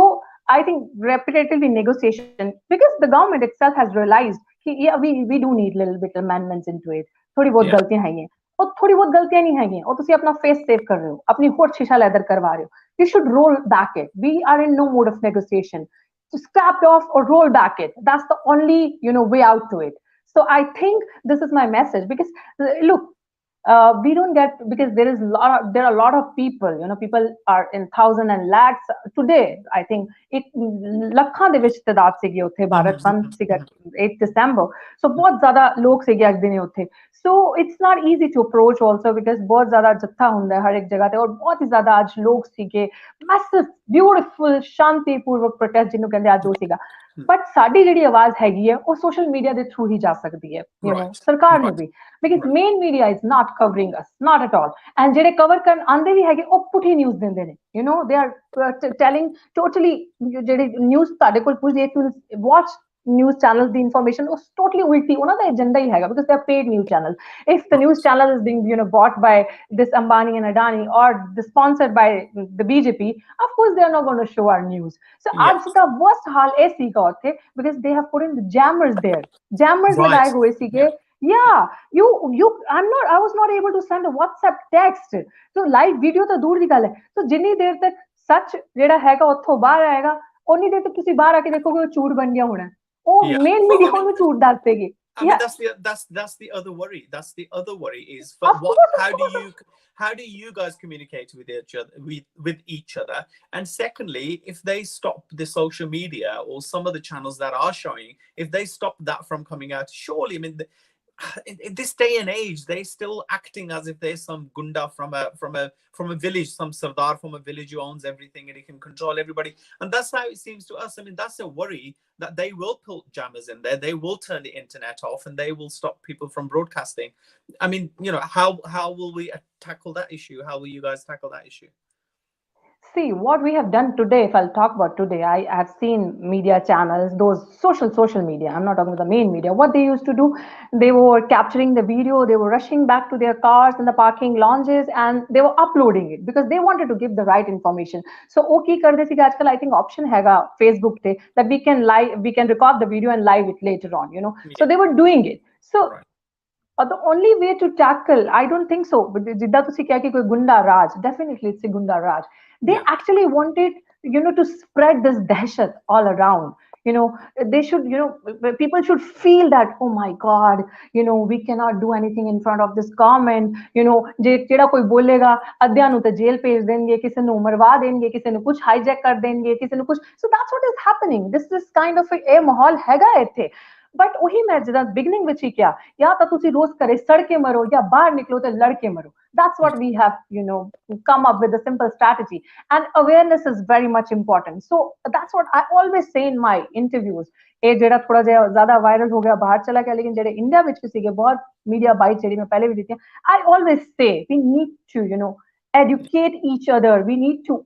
I think repetitively negotiation because the government itself has realized कि yeah we do need little bit amendments into it थोड़ी बहुत Yeah. गलतियां हैं और थोड़ी बहुत गलतियां नहीं हैगियां और ਤੁਸੀਂ ਆਪਣਾ ਫੇਸ ਸੇਵ ਕਰ ਰਹੇ ਹੋ ਆਪਣੀ ਹੋਰ ਸ਼ੀਸ਼ਾ ਲੈਦਰ ਕਰਵਾ ਰਹੇ ਹੋ you should roll back it we are in no mood of negotiation to scrap it off or roll back it that's the only way out to it so I think this is my message because look we don't get because there are a lot of people people are in thousand and lakhs today I think it ਲੱਖਾਂ ਦੇ ਵਿੱਚ ਤਦਾਦ ਸੀਗੀ ਉੱਥੇ ਭਾਰਤ ਬੰਦ ਸੀਗਾ 8 December so ਬਹੁਤ ਜ਼ਿਆਦਾ ਲੋਕ ਸੀਗੇ ਅੱਜ ਦਿਨੇ ਉੱਥੇ so it's not easy to approach also because ਬਹੁਤ ਜ਼ਿਆਦਾ ਜੱਥਾ ਹੁੰਦਾ ਹੈ ਹਰ ਇੱਕ ਜਗ੍ਹਾ ਤੇ ਔਰ ਬਹੁਤ ਹੀ ਜ਼ਿਆਦਾ ਅੱਜ ਲੋਕ ਸੀਗੇ massive beautiful ਸ਼ਾਂਤੀਪੂਰਵਕ protest ਜਿਹਨੂੰ ਕਹਿੰਦੇ ਅੱਜ ਉਹ ਸੀਗਾ ਬਟ ਸਾਡੀ ਜਿਹੜੀ ਆਵਾਜ਼ ਹੈਗੀ ਹੈ ਉਹ ਸੋਸ਼ਲ ਮੀਡੀਆ ਦੇ ਥਰੂ ਹੀ ਜਾ ਸਕਦੀ ਹੈ ਸਰਕਾਰ ਨੂੰ ਵੀ because main media is not covering us not at all and ਜਿਹੜੇ ਕਵਰ ਕਰਨ ਆਉਂਦੇ ਵੀ ਹੈਗੇ ਉਹ ਪੁੱਠੀ ਨਿਊਜ਼ ਦਿੰਦੇ ਨੇ ਦੇ ਆਰ ਟੈਲਿੰਗ ਟੋਟਲੀ ਜਿਹੜੀ ਨਿਊਜ਼ ਤੁਹਾਡੇ ਕੋਲ ਪੁੱਛਦੀ to watch news channels the information was totally ulti ਉਹਨਾਂ ਦਾ ਏਜੰਡਾ ਹੀ ਹੈਗਾ because they are paid news channels if the news channel is being bought by this Ambani and Adani or sponsored by the BJP of course they are not going to show our news so ਅੱਜ ਦਾ worst ਹਾਲ ਇਹ ਸੀਗਾ ਉੱਥੇ because they have put in the jammers there jammers ਲਗਾਏ ਹੋਏ ਸੀਗੇ I was not able to send a WhatsApp text so live video ਤਾਂ ਦੂਰ ਦੀ ਗੱਲ ਹੈ so ਜਿੰਨੀ ਦੇਰ ਤੱਕ ਸੱਚ ਜਿਹੜਾ ਹੈਗਾ ਉੱਥੋਂ ਬਾਹਰ ਆਏਗਾ ਉਨੀ ਦੇਰ ਤੱਕ ਤੁਸੀਂ ਬਾਹਰ ਆ ਕੇ ਦੇਖੋਗੇ ਉਹ ਝੂਠ ਬਣ ਗਿਆ ਹੋਣਾ main media ਉਹਨੂੰ ਝੂਠ ਦੱਸ ਦੇਗੀ I mean, that's the other worry. That's the other worry is how do you guys communicate with each other? And secondly, if they stop the social media or some of the channels that are showing, if they stop that from coming out, surely, I mean, in this day and age, they're still acting as if there's some gunda from a village, some sardar from a village who owns everything and he can control everybody. And that's how it seems to us. I mean, that's a worry that they will put jammers in there. They will turn the internet off and they will stop people from broadcasting. I mean, how will we tackle that issue? How will you guys tackle that issue? See, what we have done today, if I'll talk about today, I have seen media channels, those social media, I'm not talking about the main media, what they used to do, they were capturing the video, they were rushing back to their cars in the parking lounges and they were uploading it because they wanted to give the right information. So, okay, I think option hega Facebook te, that we can record the video and live it later on, So they were doing it. So, the only way to tackle, I don't think so, but jidda tusi kiya ki koi gunda raj, definitely it's a gunda raj. They actually wanted, to spread this dahshat all around. They should, people should feel that, oh my God, we cannot do anything in front of this government. ਜਿਹੜਾ ਕੋਈ ਬੋਲੇਗਾ ਅੱਧਿਆਂ ਨੂੰ ਤਾਂ ਜੇਲ੍ਹ ਭੇਜ ਦੇਣਗੇ ਕਿਸੇ ਨੂੰ ਮਰਵਾ ਦੇਣਗੇ ਕਿਸੇ ਨੂੰ ਕੁਝ ਹਾਈਜੈਕ ਕਰ ਦੇਣਗੇ ਕਿਸੇ ਨੂੰ ਕੁਝ so that's what is happening. This is kind of a ਮਾਹੌਲ ਹੈਗਾ ਇੱਥੇ बट ਉਹੀ ਮੈਂ ਜਿੱਦਾਂ ਬਿਗਨਿੰਗ ਵਿੱਚ ਹੀ ਕਿਹਾ ਜਾਂ ਤਾਂ ਤੁਸੀਂ ਰੋਜ਼ ਘਰੇ ਸੜ ਕੇ ਮਰੋ ਜਾਂ ਬਾਹਰ ਨਿਕਲੋ ਤੇ ਲੜ ਕੇ ਮਰੋ that's what we have come up with a simple strategy and awareness is very much important so that's what I always say in my interviews ਇਹ ਜਿਹੜਾ ਥੋੜਾ ਜਿਹਾ ਜ਼ਿਆਦਾ ਵਾਇਰਲ ਹੋ ਗਿਆ ਬਾਹਰ ਚਲਾ ਗਿਆ ਲੇਕਿਨ ਜਿਹੜੇ ਇੰਡੀਆ ਵਿੱਚ ਵੀ ਸੀਗੇ ਬਹੁਤ ਮੀਡੀਆ ਬਾਈਟ ਜਿਹੜੀ ਮੈਂ ਪਹਿਲੇ ਵੀ ਦਿੱਤੀ I always say we need to educate each other. We need to,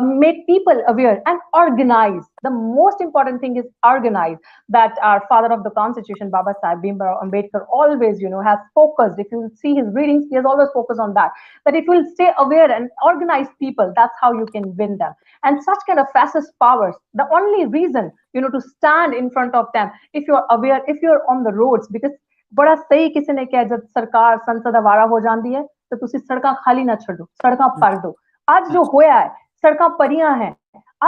make people aware and organize. The most important thing is organize. That our father of the Constitution, Baba Sahib Bhimrao Ambedkar, always, has focused. If you see his readings, he has always focused on that. That if you will stay aware and organize people, that's how you can win them. And such kind of fascist powers, the only reason, to stand in front of them, if you're aware, if you're on the roads, because बड़ा सही किसी ने किया जब सरकार संसद आवारा हो जाती है तो ਤੁਸੀਂ ਸੜਕਾਂ ਖਾਲੀ ਨਾ ਛੱਡੋ ਸੜਕਾਂ ਭਰ ਦਿਓ ਅੱਜ ਜੋ ਹੋਇਆ ਹੈ ਸੜਕਾਂ ਭਰੀਆਂ ਹੈ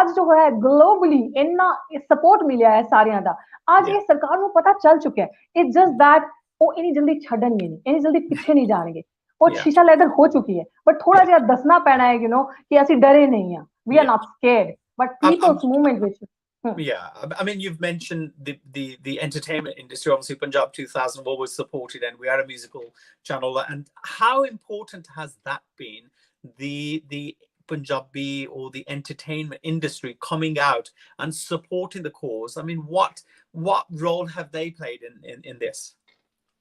ਅੱਜ ਜੋ ਹੋਇਆ ਹੈ ਗਲੋਬਲੀ ਇੰਨਾ ਸਪੋਰਟ ਮਿਲਿਆ ਹੈ ਸਾਰਿਆਂ ਦਾ ਅੱਜ ਇਹ ਸਰਕਾਰ ਨੂੰ ਪਤਾ ਚੱਲ ਚੁੱਕਿਆ ਹੈ ਇਟਸ ਜਸਟ ਦੈਟ ਉਹ ਇਨੀ ਜਲਦੀ ਛੱਡਣਗੇ ਨਹੀਂ ਇਨੀ ਜਲਦੀ ਪਿੱਛੇ ਨਹੀਂ ਜਾਣਗੇ ਉਹ ਸ਼ੀਸ਼ਾ ਲੈਦਰ ਹੋ ਚੁੱਕੀ ਹੈ ਬਟ ਥੋੜਾ ਜਿਹਾ ਦੱਸਣਾ ਪੈਣਾ ਹੈ ਕਿ ਅਸੀਂ ਡਰੇ ਨਹੀਂ ਆ we are not scared but people's movement ਵਿੱਚ Yeah, I mean, you've mentioned the entertainment industry. Obviously, Punjab 2000 always supported, and we are a musical channel. And how important has that been? The Punjabi or the entertainment industry coming out and supporting the cause. I mean, what role have they played in this?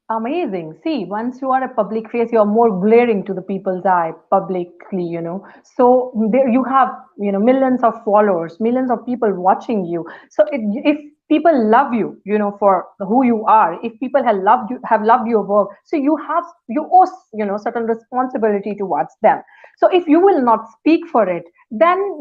Amazing. See, once you are a public face, you are more glaring to the people's eye publicly, So there you have, millions of followers, millions of people watching you. So if people love you, for who you are, if people have loved your work, so you owe, certain responsibility towards them. So if you will not speak for it, then,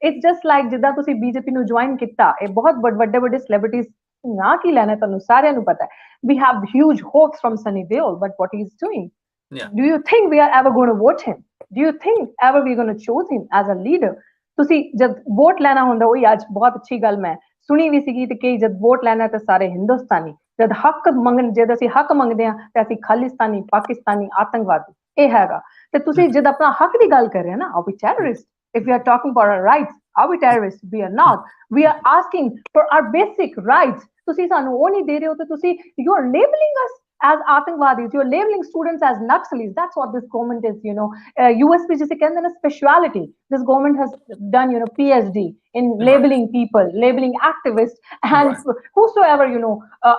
it's just like jidda tusi BJP nu join kitta, bahut ਵੱਡੇ celebrities ਨਾ ਕੀ ਲੈਣਾ ਤੁਹਾਨੂੰ ਸਾਰਿਆਂ ਨੂੰ ਪਤਾ ਹੈ we have huge hopes from Sunny Deol but what he's doing do you think we are ever going to vote him do you think ever we're going to choose him as a leader ਤੁਸੀਂ ਜਦ vote ਲੈਣਾ ਹੁੰਦਾ ਉਹੀ ਅੱਜ ਬਹੁਤ ਅੱਛੀ ਗੱਲ ਮੈਂ ਸੁਣੀ ਵੀ ਸੀਗੀ ਤੇ ਕਈ ਜਦ ਵੋਟ ਲੈਣਾ ਤੇ ਸਾਰੇ ਹਿੰਦੁਸਤਾਨੀ ਜਦ ਹੱਕ ਮੰਗਣ ਜਦ ਅਸੀਂ ਹੱਕ ਮੰਗਦੇ ਹਾਂ ਤੇ ਅਸੀਂ ਖਾਲਿਸਤਾਨੀ ਪਾਕਿਸਤਾਨੀ ਆਤੰਕਵਾਦੀ ਇਹ ਹੈਗਾ ਤੇ ਤੁਸੀਂ ਜਦ ਆਪਣਾ ਹੱਕ ਦੀ ਗੱਲ ਕਰ ਰਹੇ ਹੋ ਨਾ are we terrorists if we are talking about our rights are we terrorists we are not we are asking for our basic rights ਤੁਸੀਂ ਸਾਨੂੰ ਉਹ ਨਹੀਂ ਦੇ ਰਹੇ ਹੋ ਤੇ ਤੁਸੀਂ you are labeling us as Atangwadis, you're labeling students as Naxalis. That's what this government is, USP जिसे कहते हैं ना speciality. This government has done, PhD in Right. labeling people, labeling activists, and Right. whosoever,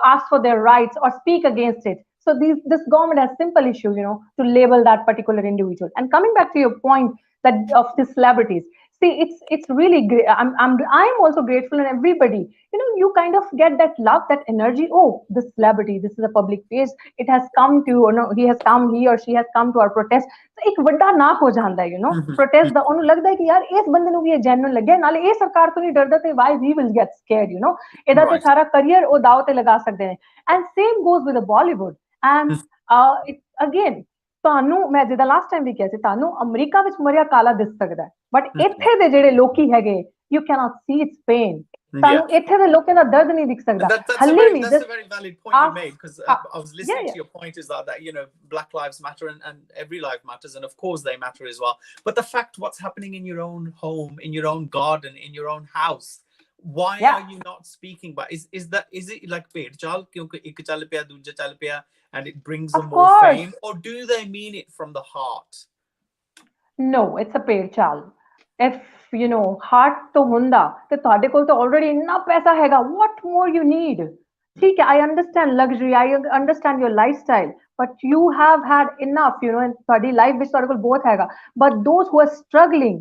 ask for their rights or speak against it. So this government has simple issue, to label that particular individual. And coming back to your point that of the celebrities, see, it's really great. I'm also grateful, and everybody, you kind of get that love, that energy. Oh, this celebrity, this is a public face. It has come to, he or she has come to our protest. So ਇੱਕ ਵੱਡਾ ਨਾਕ ਹੋ ਜਾਂਦਾ ਹੈ, protest ਦਾ ਉਹਨੂੰ ਲੱਗਦਾ ਹੈ ਕਿ ਯਾਰ ਇਸ ਬੰਦੇ ਨੂੰ ਵੀ ਇਹ ਜੈਨੂਇਨ ਲੱਗਿਆ, ਨਾਲੇ ਇਹ ਸਰਕਾਰ ਤੋਂ ਨਹੀਂ ਡਰਦਾ ਤੇ why we will get scared, ਇਹਦਾ ਤੇ Right. ਸਾਰਾ ਕਰੀਅਰ ਉਹ ਦਾਅ ਤੇ ਲਗਾ ਸਕਦੇ ਨੇ. And same goes with the Bollywood. And again, ਤੁਹਾਨੂੰ ਮੈਂ ਜਿੱਦਾਂ ਲਾਸਟ ਟਾਈਮ ਵੀ ਕਿਹਾ ਸੀ, ਤੁਹਾਨੂੰ ਅਮਰੀਕਾ ਵਿੱਚ ਮਰਿਆ ਕਾਲਾ ਦਿਸ ਸਕਦਾ ਹੈ, ਬਟ ਇੱਥੇ ਦੇ ਜਿਹੜੇ ਲੋਕੀ ਹੈਗੇ, you cannot see its pain. ਤੁਹਾਨੂੰ ਇੱਥੇ ਦੇ ਲੋਕਾਂ ਦਾ ਦਰਦ ਨਹੀਂ ਦਿਖ ਸਕਦਾ. That's a very valid point you made, because I was listening to your point, is that Black Lives Matter, and every life matters, and of course they matter as well. But the fact what's happening in your own home, in your own garden, in your own house, why are you not speaking about? Is it like ped chal kyunki ek chal piya dooja chal piya and it brings them more fame, or do they mean it from the heart? No, it's a paid chal. If heart to hunda te ਤੁਹਾਡੇ ਕੋਲ ਤਾਂ already ਇੰਨਾ ਪੈਸਾ ਹੈਗਾ, what more you need? ਠੀਕ ਹੈ, I understand luxury, I understand your lifestyle, but you have had enough, and ਤੁਹਾਡੀ life ਵਿੱਚ ਤੁਹਾਡੇ ਕੋਲ ਬਹੁਤ ਹੈਗਾ. But those who are struggling,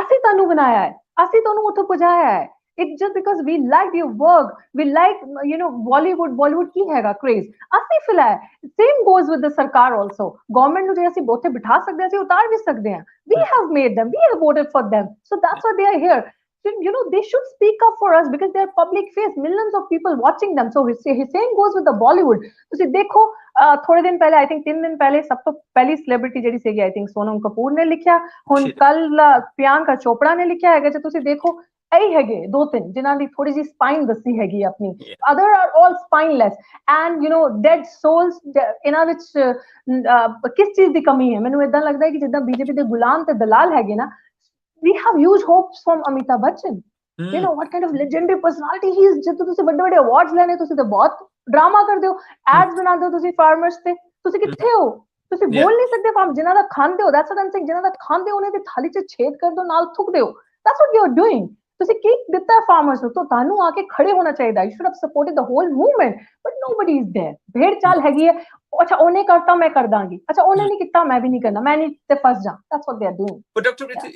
ਅਸੀਂ ਤੁਹਾਨੂੰ ਬਣਾਇਆ ਹੈ, ਅਸੀਂ ਤੁਹਾਨੂੰ ਉੱਥੇ ਪਹੁੰਚਾਇਆ ਹੈ. It's just because we like your work, we like, Bollywood ਕੀ ਹੈਗਾ craze, ਅਸੀਂ ਫਿਲਹਾਲ. Same goes with the ਸਰਕਾਰ also. Government ਨੂੰ ਜੇ ਅਸੀਂ ਉੱਥੇ ਬਿਠਾ ਸਕਦੇ ਹਾਂ, ਅਸੀਂ ਉਤਾਰ ਵੀ ਸਕਦੇ ਹਾਂ. We have made them, we have voted for them, so that's why they are here. They should speak up for us because they're public face, millions of people watching them. So same goes with the Bollywood. ਤੁਸੀਂ ਦੇਖੋ, ਥੋੜੇ ਦਿਨ ਪਹਿਲੇ, I think 3 ਦਿਨ ਪਹਿਲੇ, ਸਭ ਤੋਂ ਪਹਿਲੀ ਸੈਲਿਬ੍ਰਿਟੀ ਜਿਹੜੀ ਸੀਗੀ, I think ਸੋਨਮ ਕਪੂਰ ਨੇ ਲਿਖਿਆ. ਹੁਣ ਕੱਲ ਪ੍ਰਿਯੰਕਾ ਚੋਪੜਾ ਨੇ ਲਿਖਿਆ ਹੈਗਾ. ਜੇ ਤੁਸੀਂ ਦੇਖੋ, ਇਹੀ ਹੈਗੇ 2-3 ਜਿਨ੍ਹਾਂ ਦੀ ਥੋੜੀ ਜਿਹੀ ਸਪਾਈਨ ਦੱਸੀ ਹੈਗੀ ਆਪਣੀ. Other are all spineless, and dead souls. ਇਹਨਾਂ ਵਿੱਚ ਕਿਸ ਚੀਜ਼ ਦੀ ਕਮੀ ਹੈ? ਮੈਨੂੰ ਇਦਾਂ ਲੱਗਦਾ ਹੈ ਕਿ ਜਿੱਦਾਂ ਬੀਜੇਪੀ ਦੇ ਗੁਲਾਮ ਤੇ ਦਲਾਲ ਹੈਗੇ ਨਾ, we have huge hopes from Amitabh Bachchan. What kind of legendary personality he is. ਜਦੋਂ ਤੁਸੀਂ ਵੱਡੇ ਵੱਡੇ ਅਵਾਰਡਸ ਲੈਣੇ, ਤੁਸੀਂ ਤਾਂ ਬਹੁਤ ਡਰਾਮਾ ਕਰਦੇ ਹੋ, ਐਡਸ ਬਣਾਉਂਦੇ ਹੋ ਤੁਸੀਂ ਫਾਰਮਰਸ ਤੇ. ਤੁਸੀਂ ਕਿੱਥੇ ਹੋ? ਤੁਸੀਂ ਬੋਲ ਨਹੀਂ ਸਕਦੇ ਫਾਰਮ ਜਿਨ੍ਹਾਂ ਦਾ ਖਾਂਦੇ ਹੋ. that's what I'm saying. ਜਿਨ੍ਹਾਂ ਦਾ ਖਾਂਦੇ ਹੋ, ਉਹਨਾਂ ਦੀ ਥਾਲੀ 'ਚ ਛੇਦ ਕਰ ਦਿਓ, ਨਾਲ ਥੁੱਕ ਦਿਓ. that's what you're doing. ਤੁਸੀਂ ਕੀ ਦਿੱਤਾ ਫਾਰਮਰਸ ਨੂੰ? ਤਾਂ ਤੁਹਾਨੂੰ ਆ ਕੇ ਖੜੇ ਹੋਣਾ ਚਾਹੀਦਾ. You should have supported the whole movement, but nobody is there. ਭੇੜ ਚਾਲ ਹੈਗੀ ਹੈ. ਅੱਛਾ, ਉਹਨੇ ਕਰਤਾ, ਮੈਂ ਕਰ ਦਾਂਗੀ. ਅੱਛਾ, ਉਹਨੇ ਨਹੀਂ ਕੀਤਾ, ਮੈਂ ਵੀ ਨਹੀਂ ਕਰਨਾ, ਮੈਂ ਨਹੀਂ ਤੇ ਫਸ ਜਾ. That's what they are doing. But Dr. Ritu,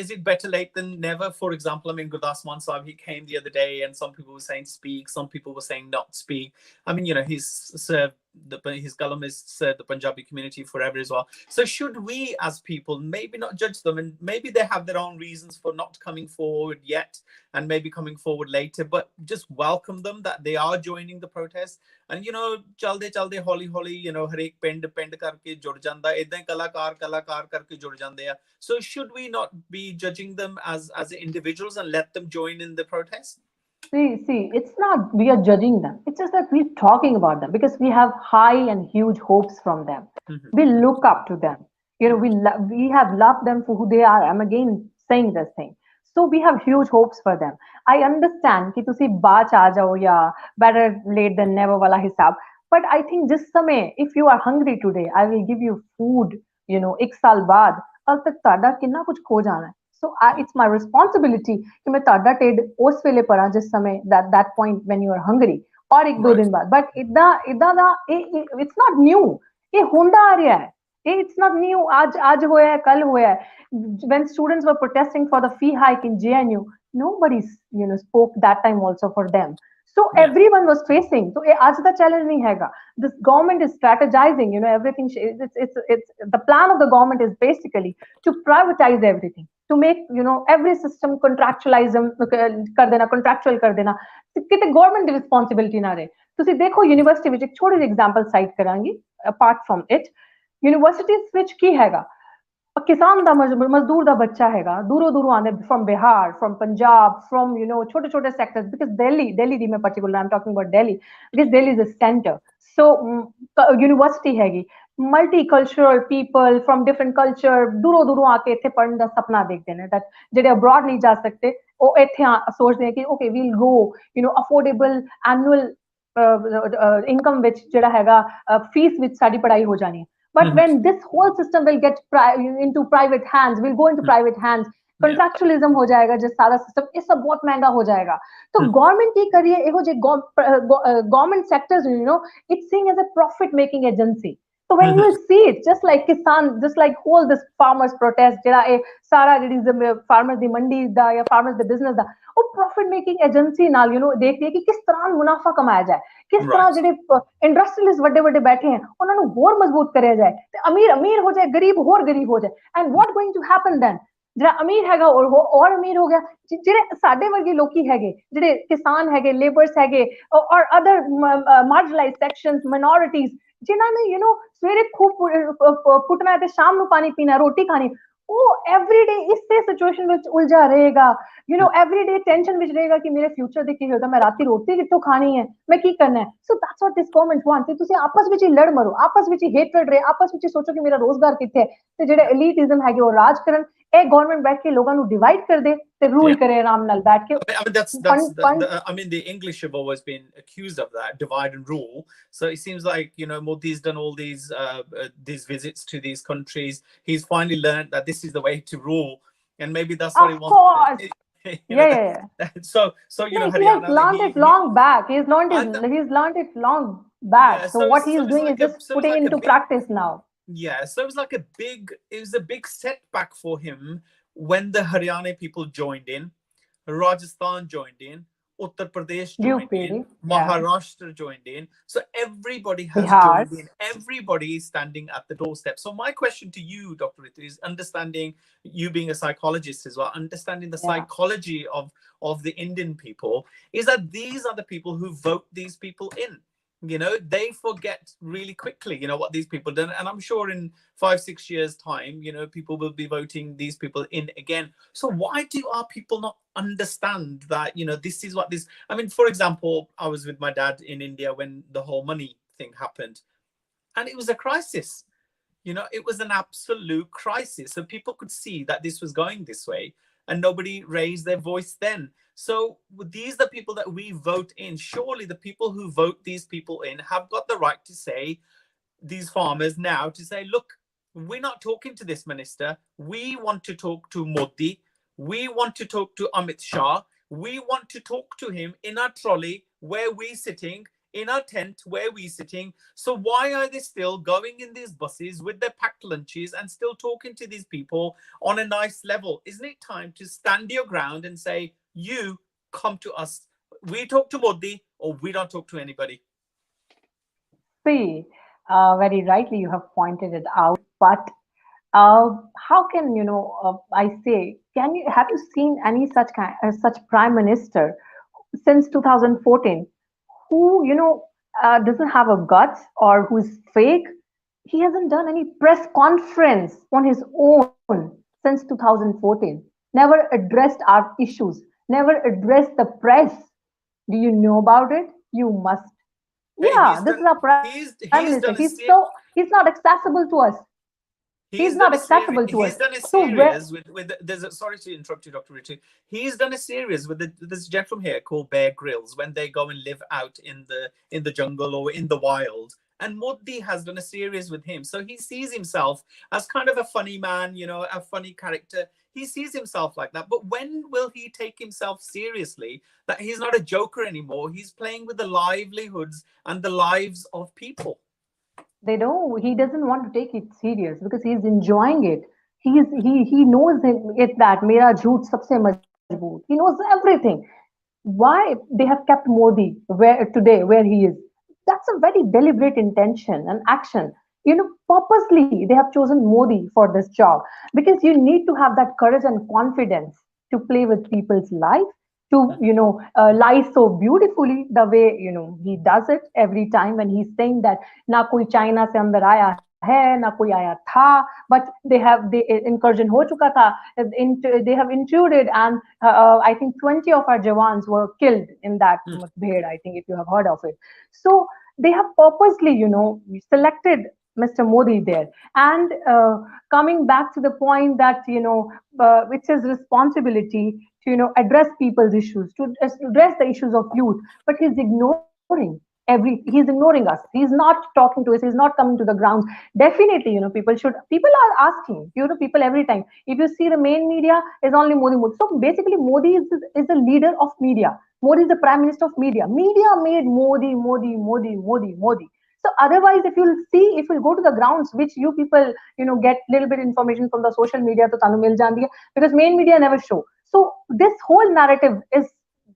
is it better late than never? For example, I mean, Gurdas Maan Sahib, he came the other day, and some people were saying speak, some people were saying not speak. I mean, he's served his Galam has served the Punjabi community forever as well. So should we as people maybe not judge them, and maybe they have their own reasons for not coming forward yet and maybe coming forward later, but just welcome them that they are joining the protest? And chalde holi holi harek pind karke jud janda, idaਂ kalakar karke jud jande ਆ. So should we not be judging them as individuals and let them join in the protest? See, it's not we are judging them. It's just that we're talking about them because we have high and huge hopes from them. We look up to them. We have loved them for who they are. I'm again saying this thing. So we have huge hopes for them. I understand कि तुसी बाच आ जाओ या better late than never वाला हिसाब. But I think जिस समय, if you are hungry today, I will give you food. एक साल बाद अब तक ताड़ा कितना कुछ खो जाना है. So it's my responsibility कि मैं ताड़ा टेड उस वेले पर जिस समय that point when you are hungry, और एक दो दिन बाद. But इदा दा it's not new. ये होंदा आ रहा है. It's not new. आज होया है, कल होया है. When students were protesting for the fee hike in JNU, nobody spoke that time also for them. So everyone was facing. So आज the challenge नहीं हैगा. This government is strategizing. Everything. It's the plan of the government is basically to privatize everything, to make every system contractualism कर देना, contractual कर देना. कितने government responsibility ना रहे. ਤੁਸੀਂ ਦੇਖੋ ਯੂਨੀਵਰਸਿਟੀ ਵਿੱਚ ਇੱਕ ਛੋਟੀ ਜਿਹੀ ਐਗਜ਼ਾਮਪਲ ਸਾਈਟ ਕਰਾਂਗੀ. Apart from it, ਯੂਨੀਵਰਸਿਟੀਜ਼ ਵਿੱਚ ਕੀ ਹੈਗਾ? ਕਿਸਾਨ ਦਾ ਮਜ਼ਦੂਰ ਦਾ ਬੱਚਾ ਹੈਗਾ, ਦੂਰੋਂ ਆਉਂਦੇ from Bihar, from Punjab, from ਛੋਟੇ sectors, because Delhi ਦੀ ਮੈਂ particular I'm talking about Delhi, because Delhi is a center. So university ਹੈਗੀ, multicultural people from different culture ਦੂਰੋਂ ਆ ਕੇ ਇੱਥੇ ਪੜਨ ਦਾ ਸੁਪਨਾ ਦੇਖਦੇ ਨੇ, that ਜਿਹੜੇ abroad ਨਹੀਂ ਜਾ ਸਕਦੇ ਉਹ ਇੱਥੇ ਸੋਚਦੇ ਨੇ ਕਿ okay we'll go, affordable annual income which ਜਿਹੜਾ ਹੈਗਾ fees ਵਿੱਚ ਸਾਡੀ ਪੜ੍ਹਾਈ ਹੋ ਜਾਣੀ ਹੈ but Mhm. when this whole system will get into private hands will go into private hands Yeah. contractualism हो जाएगा जो सारा सिस्टम ये सब बहुत महंगा हो जाएगा तो Mhm. गवर्नमेंट की करिए एगो जो government sectors it's seen as a profit making agency so when you Mhm. will see it just like kisan just like all this farmers protest ਜਿਹੜਾ ਇਹ ਸਾਰਾ ਜਿਹੜੀ farmers ਦੀ ਮੰਡੀ ਦਾ ਜਾਂ farmers ਦੇ business ਦਾ ਉਹ profit making agency ਨਾਲ ਦੇਖਦੀ ਹੈ ਕਿ ਕਿਸ ਤਰ੍ਹਾਂ ਮੁਨਾਫਾ ਕਮਾਇਆ ਜਾਏ ਕਿਸ ਤਰ੍ਹਾਂ Right. ਜਿਹੜੇ ਇੰਡਸਟਰੀਅਲਿਸਟ ਵੱਡੇ ਵੱਡੇ ਬੈਠੇ ਹਨ ਉਹਨਾਂ ਨੂੰ ਹੋਰ ਮਜ਼ਬੂਤ ਕਰਿਆ ਜਾਏ ਤੇ ਅਮੀਰ ਅਮੀਰ ਹੋ ਜਾਏ ਗਰੀਬ ਹੋਰ ਗਰੀਬ ਹੋ ਜਾਏ and what going to happen then ਜਿਹੜਾ ਅਮੀਰ ਹੈਗਾ ਔਰ ਅਮੀਰ ਹੋ ਗਿਆ ਜਿਹੜੇ ਸਾਡੇ ਵਰਗੇ ਲੋਕੀ ਹੈਗੇ ਜਿਹੜੇ ਕਿਸਾਨ ਹੈਗੇ ਲੇਬਰਸ ਹੈਗੇ ਔਰ ਅਦਰ ਮਾਰਜਨਲਾਈਜ਼ਡ ਸੈਕਸ਼ਨਸ ਮਾਈਨੋਰਿਟੀਜ਼ ਜਿਨ੍ਹਾਂ ਨੇ ਸਵੇਰੇ ਖੂਬ ਪੁੱਟਣਾ ਤੇ ਸ਼ਾਮ ਨੂੰ ਪਾਣੀ ਪੀਣਾ ਰੋਟੀ ਖਾਣੀ ਉਹ ਐਵਰੀਡੇ ਇਸੇ ਸਿਚੁਏਸ਼ਨ ਵਿੱਚ ਉਲਝਾ ਰਹੇਗਾ ਐਵਰੀਡੇ ਟੈਨਸ਼ਨ ਵਿੱਚ ਰਹੇਗਾ ਕਿ ਮੇਰੇ ਫਿਊਚਰ ਦੇ ਕੀ ਹੋਏਗਾ ਮੈਂ ਰਾਤੀ ਰੋਟੀ ਕਿੱਥੋਂ ਖਾਣੀ ਹੈ ਮੈਂ ਕੀ ਕਰਨਾ ਹੈ so that's what this government want ਤੇ ਤੁਸੀਂ ਆਪਸ ਵਿੱਚ ਹੀ ਲੜ ਮਰੋ ਆਪਸ ਵਿੱਚ ਹੀ ਹੇਟਰਡ ਰਹੇ ਆਪਸ ਵਿੱਚ ਹੀ ਸੋਚੋ ਕਿ ਮੇਰਾ ਰੋਜ਼ਗਾਰ ਕਿੱਥੇ ਹੈ ਤੇ ਜਿਹੜੇ ਐਲੀਟਿਜ਼ਮ ਹੈਗੇ ਉਹ ਰਾਜ ਕਰਨ ਇਹ ਗਵਰਨਮੈਂਟ ਬੈਠ ਕੇ ਲੋਕਾਂ ਨੂੰ ਡਿਵਾਈਡ ਕਰ ਦੇ ਤੇ ਰੂਲ Yeah. ਕਰੇ ਆਰਾਮ ਨਾਲ ਬੈਠ ਕੇ I mean that's fund fund I mean the English have always been accused of that divide and rule. So it seems like Modi's done all these visits to these countries. He's finally learned that this is the way to rule, and maybe that's what of he course wants. yeah yeah yeah So yeah, he has Haryana. learned it long back. He's learned it long Yeah. back. So So what he is doing is just so it was putting like a into big practice now. yeah. So it was like a big setback for him when the Haryana people joined in. Rajasthan joined in, Uttar Pradesh joined in, UP, yeah. Maharashtra joined in. So everybody has Bihar. joined in. Everybody is standing at the doorstep. So my question to you, Dr. Ritu, is understanding you being a psychologist as well, understanding the Yeah. psychology of the Indian people, is that these are the people who vote these people in. They forget really quickly what these people done, and I'm sure in 5-6 years time people will be voting these people in again. So why do our people not understand that this is what this I mean, for example, I was with my dad in India when the whole money thing happened, and it was a crisis. It was an absolute crisis. So people could see that this was going this way, and nobody raised their voice then. So these are the people that we vote in. Surely the people who vote these people in have got the right to say, these farmers now, to say, look, we're not talking to this minister. We want to talk to Modi. We want to talk to Amit Shah. We want to talk to him in our trolley where we're sitting, in our tent where we're sitting. So why are they still going in these buses with their packed lunches and still talking to these people on a nice level? Isn't it time to stand your ground and say, you come to us, we talk to Modi, or we don't talk to anybody? See, very rightly you have pointed it out, but how can I say? Can you have you seen any such prime minister since 2014 who doesn't have a guts or who's fake? He hasn't done any press conference on his own since 2014. Never addressed our issues. Never addressed the press. Do you know about it? You must. Hey, Yeah, this is our prime minister. He's not accessible to us. He's not accessible to us. He's done a So where series with sorry to interrupt you, Dr. Ritu. He's done a series with this gentleman here called Bear Grylls, when they go and live out in the jungle or in the wild. And Modi has done a series with him. So he sees himself as kind of a funny man, a funny character. He sees himself like that. But when will he take himself seriously, that he's not a joker anymore? He's playing with the livelihoods and the lives of people. they know he doesn't want to take it serious because he's enjoying it. He knows it that mera jhoot sabse majboot. He knows everything. Why they have kept Modi where he is? That's a very deliberate intention and action. Purposely they have chosen Modi for this job because you need to have that courage and confidence to play with people's life, to lie so beautifully the way he does it every time when he's saying that na koi China se andar aaya hai na koi aaya tha, but they incursion ho chuka tha. They have intruded, and I think 20 of our jawans were killed in that mutbhed, I think, if you have heard of it. So they have purposely selected Mr. Modi there. And coming back to the point that it's his responsibility to address people's issues, to address the issues of youth, but he's ignoring he's ignoring us, he's not talking to us, he's not coming to the grounds. Definitely, people are asking, people every time. If you see the main media is only Modi. So basically Modi is the leader of media. Modi is the prime minister of media. Media made Modi. So otherwise, if you'll go to the grounds, which you people, get little bit information from the social media, to tanu mil jandi hai, because main media never show. So this whole narrative is,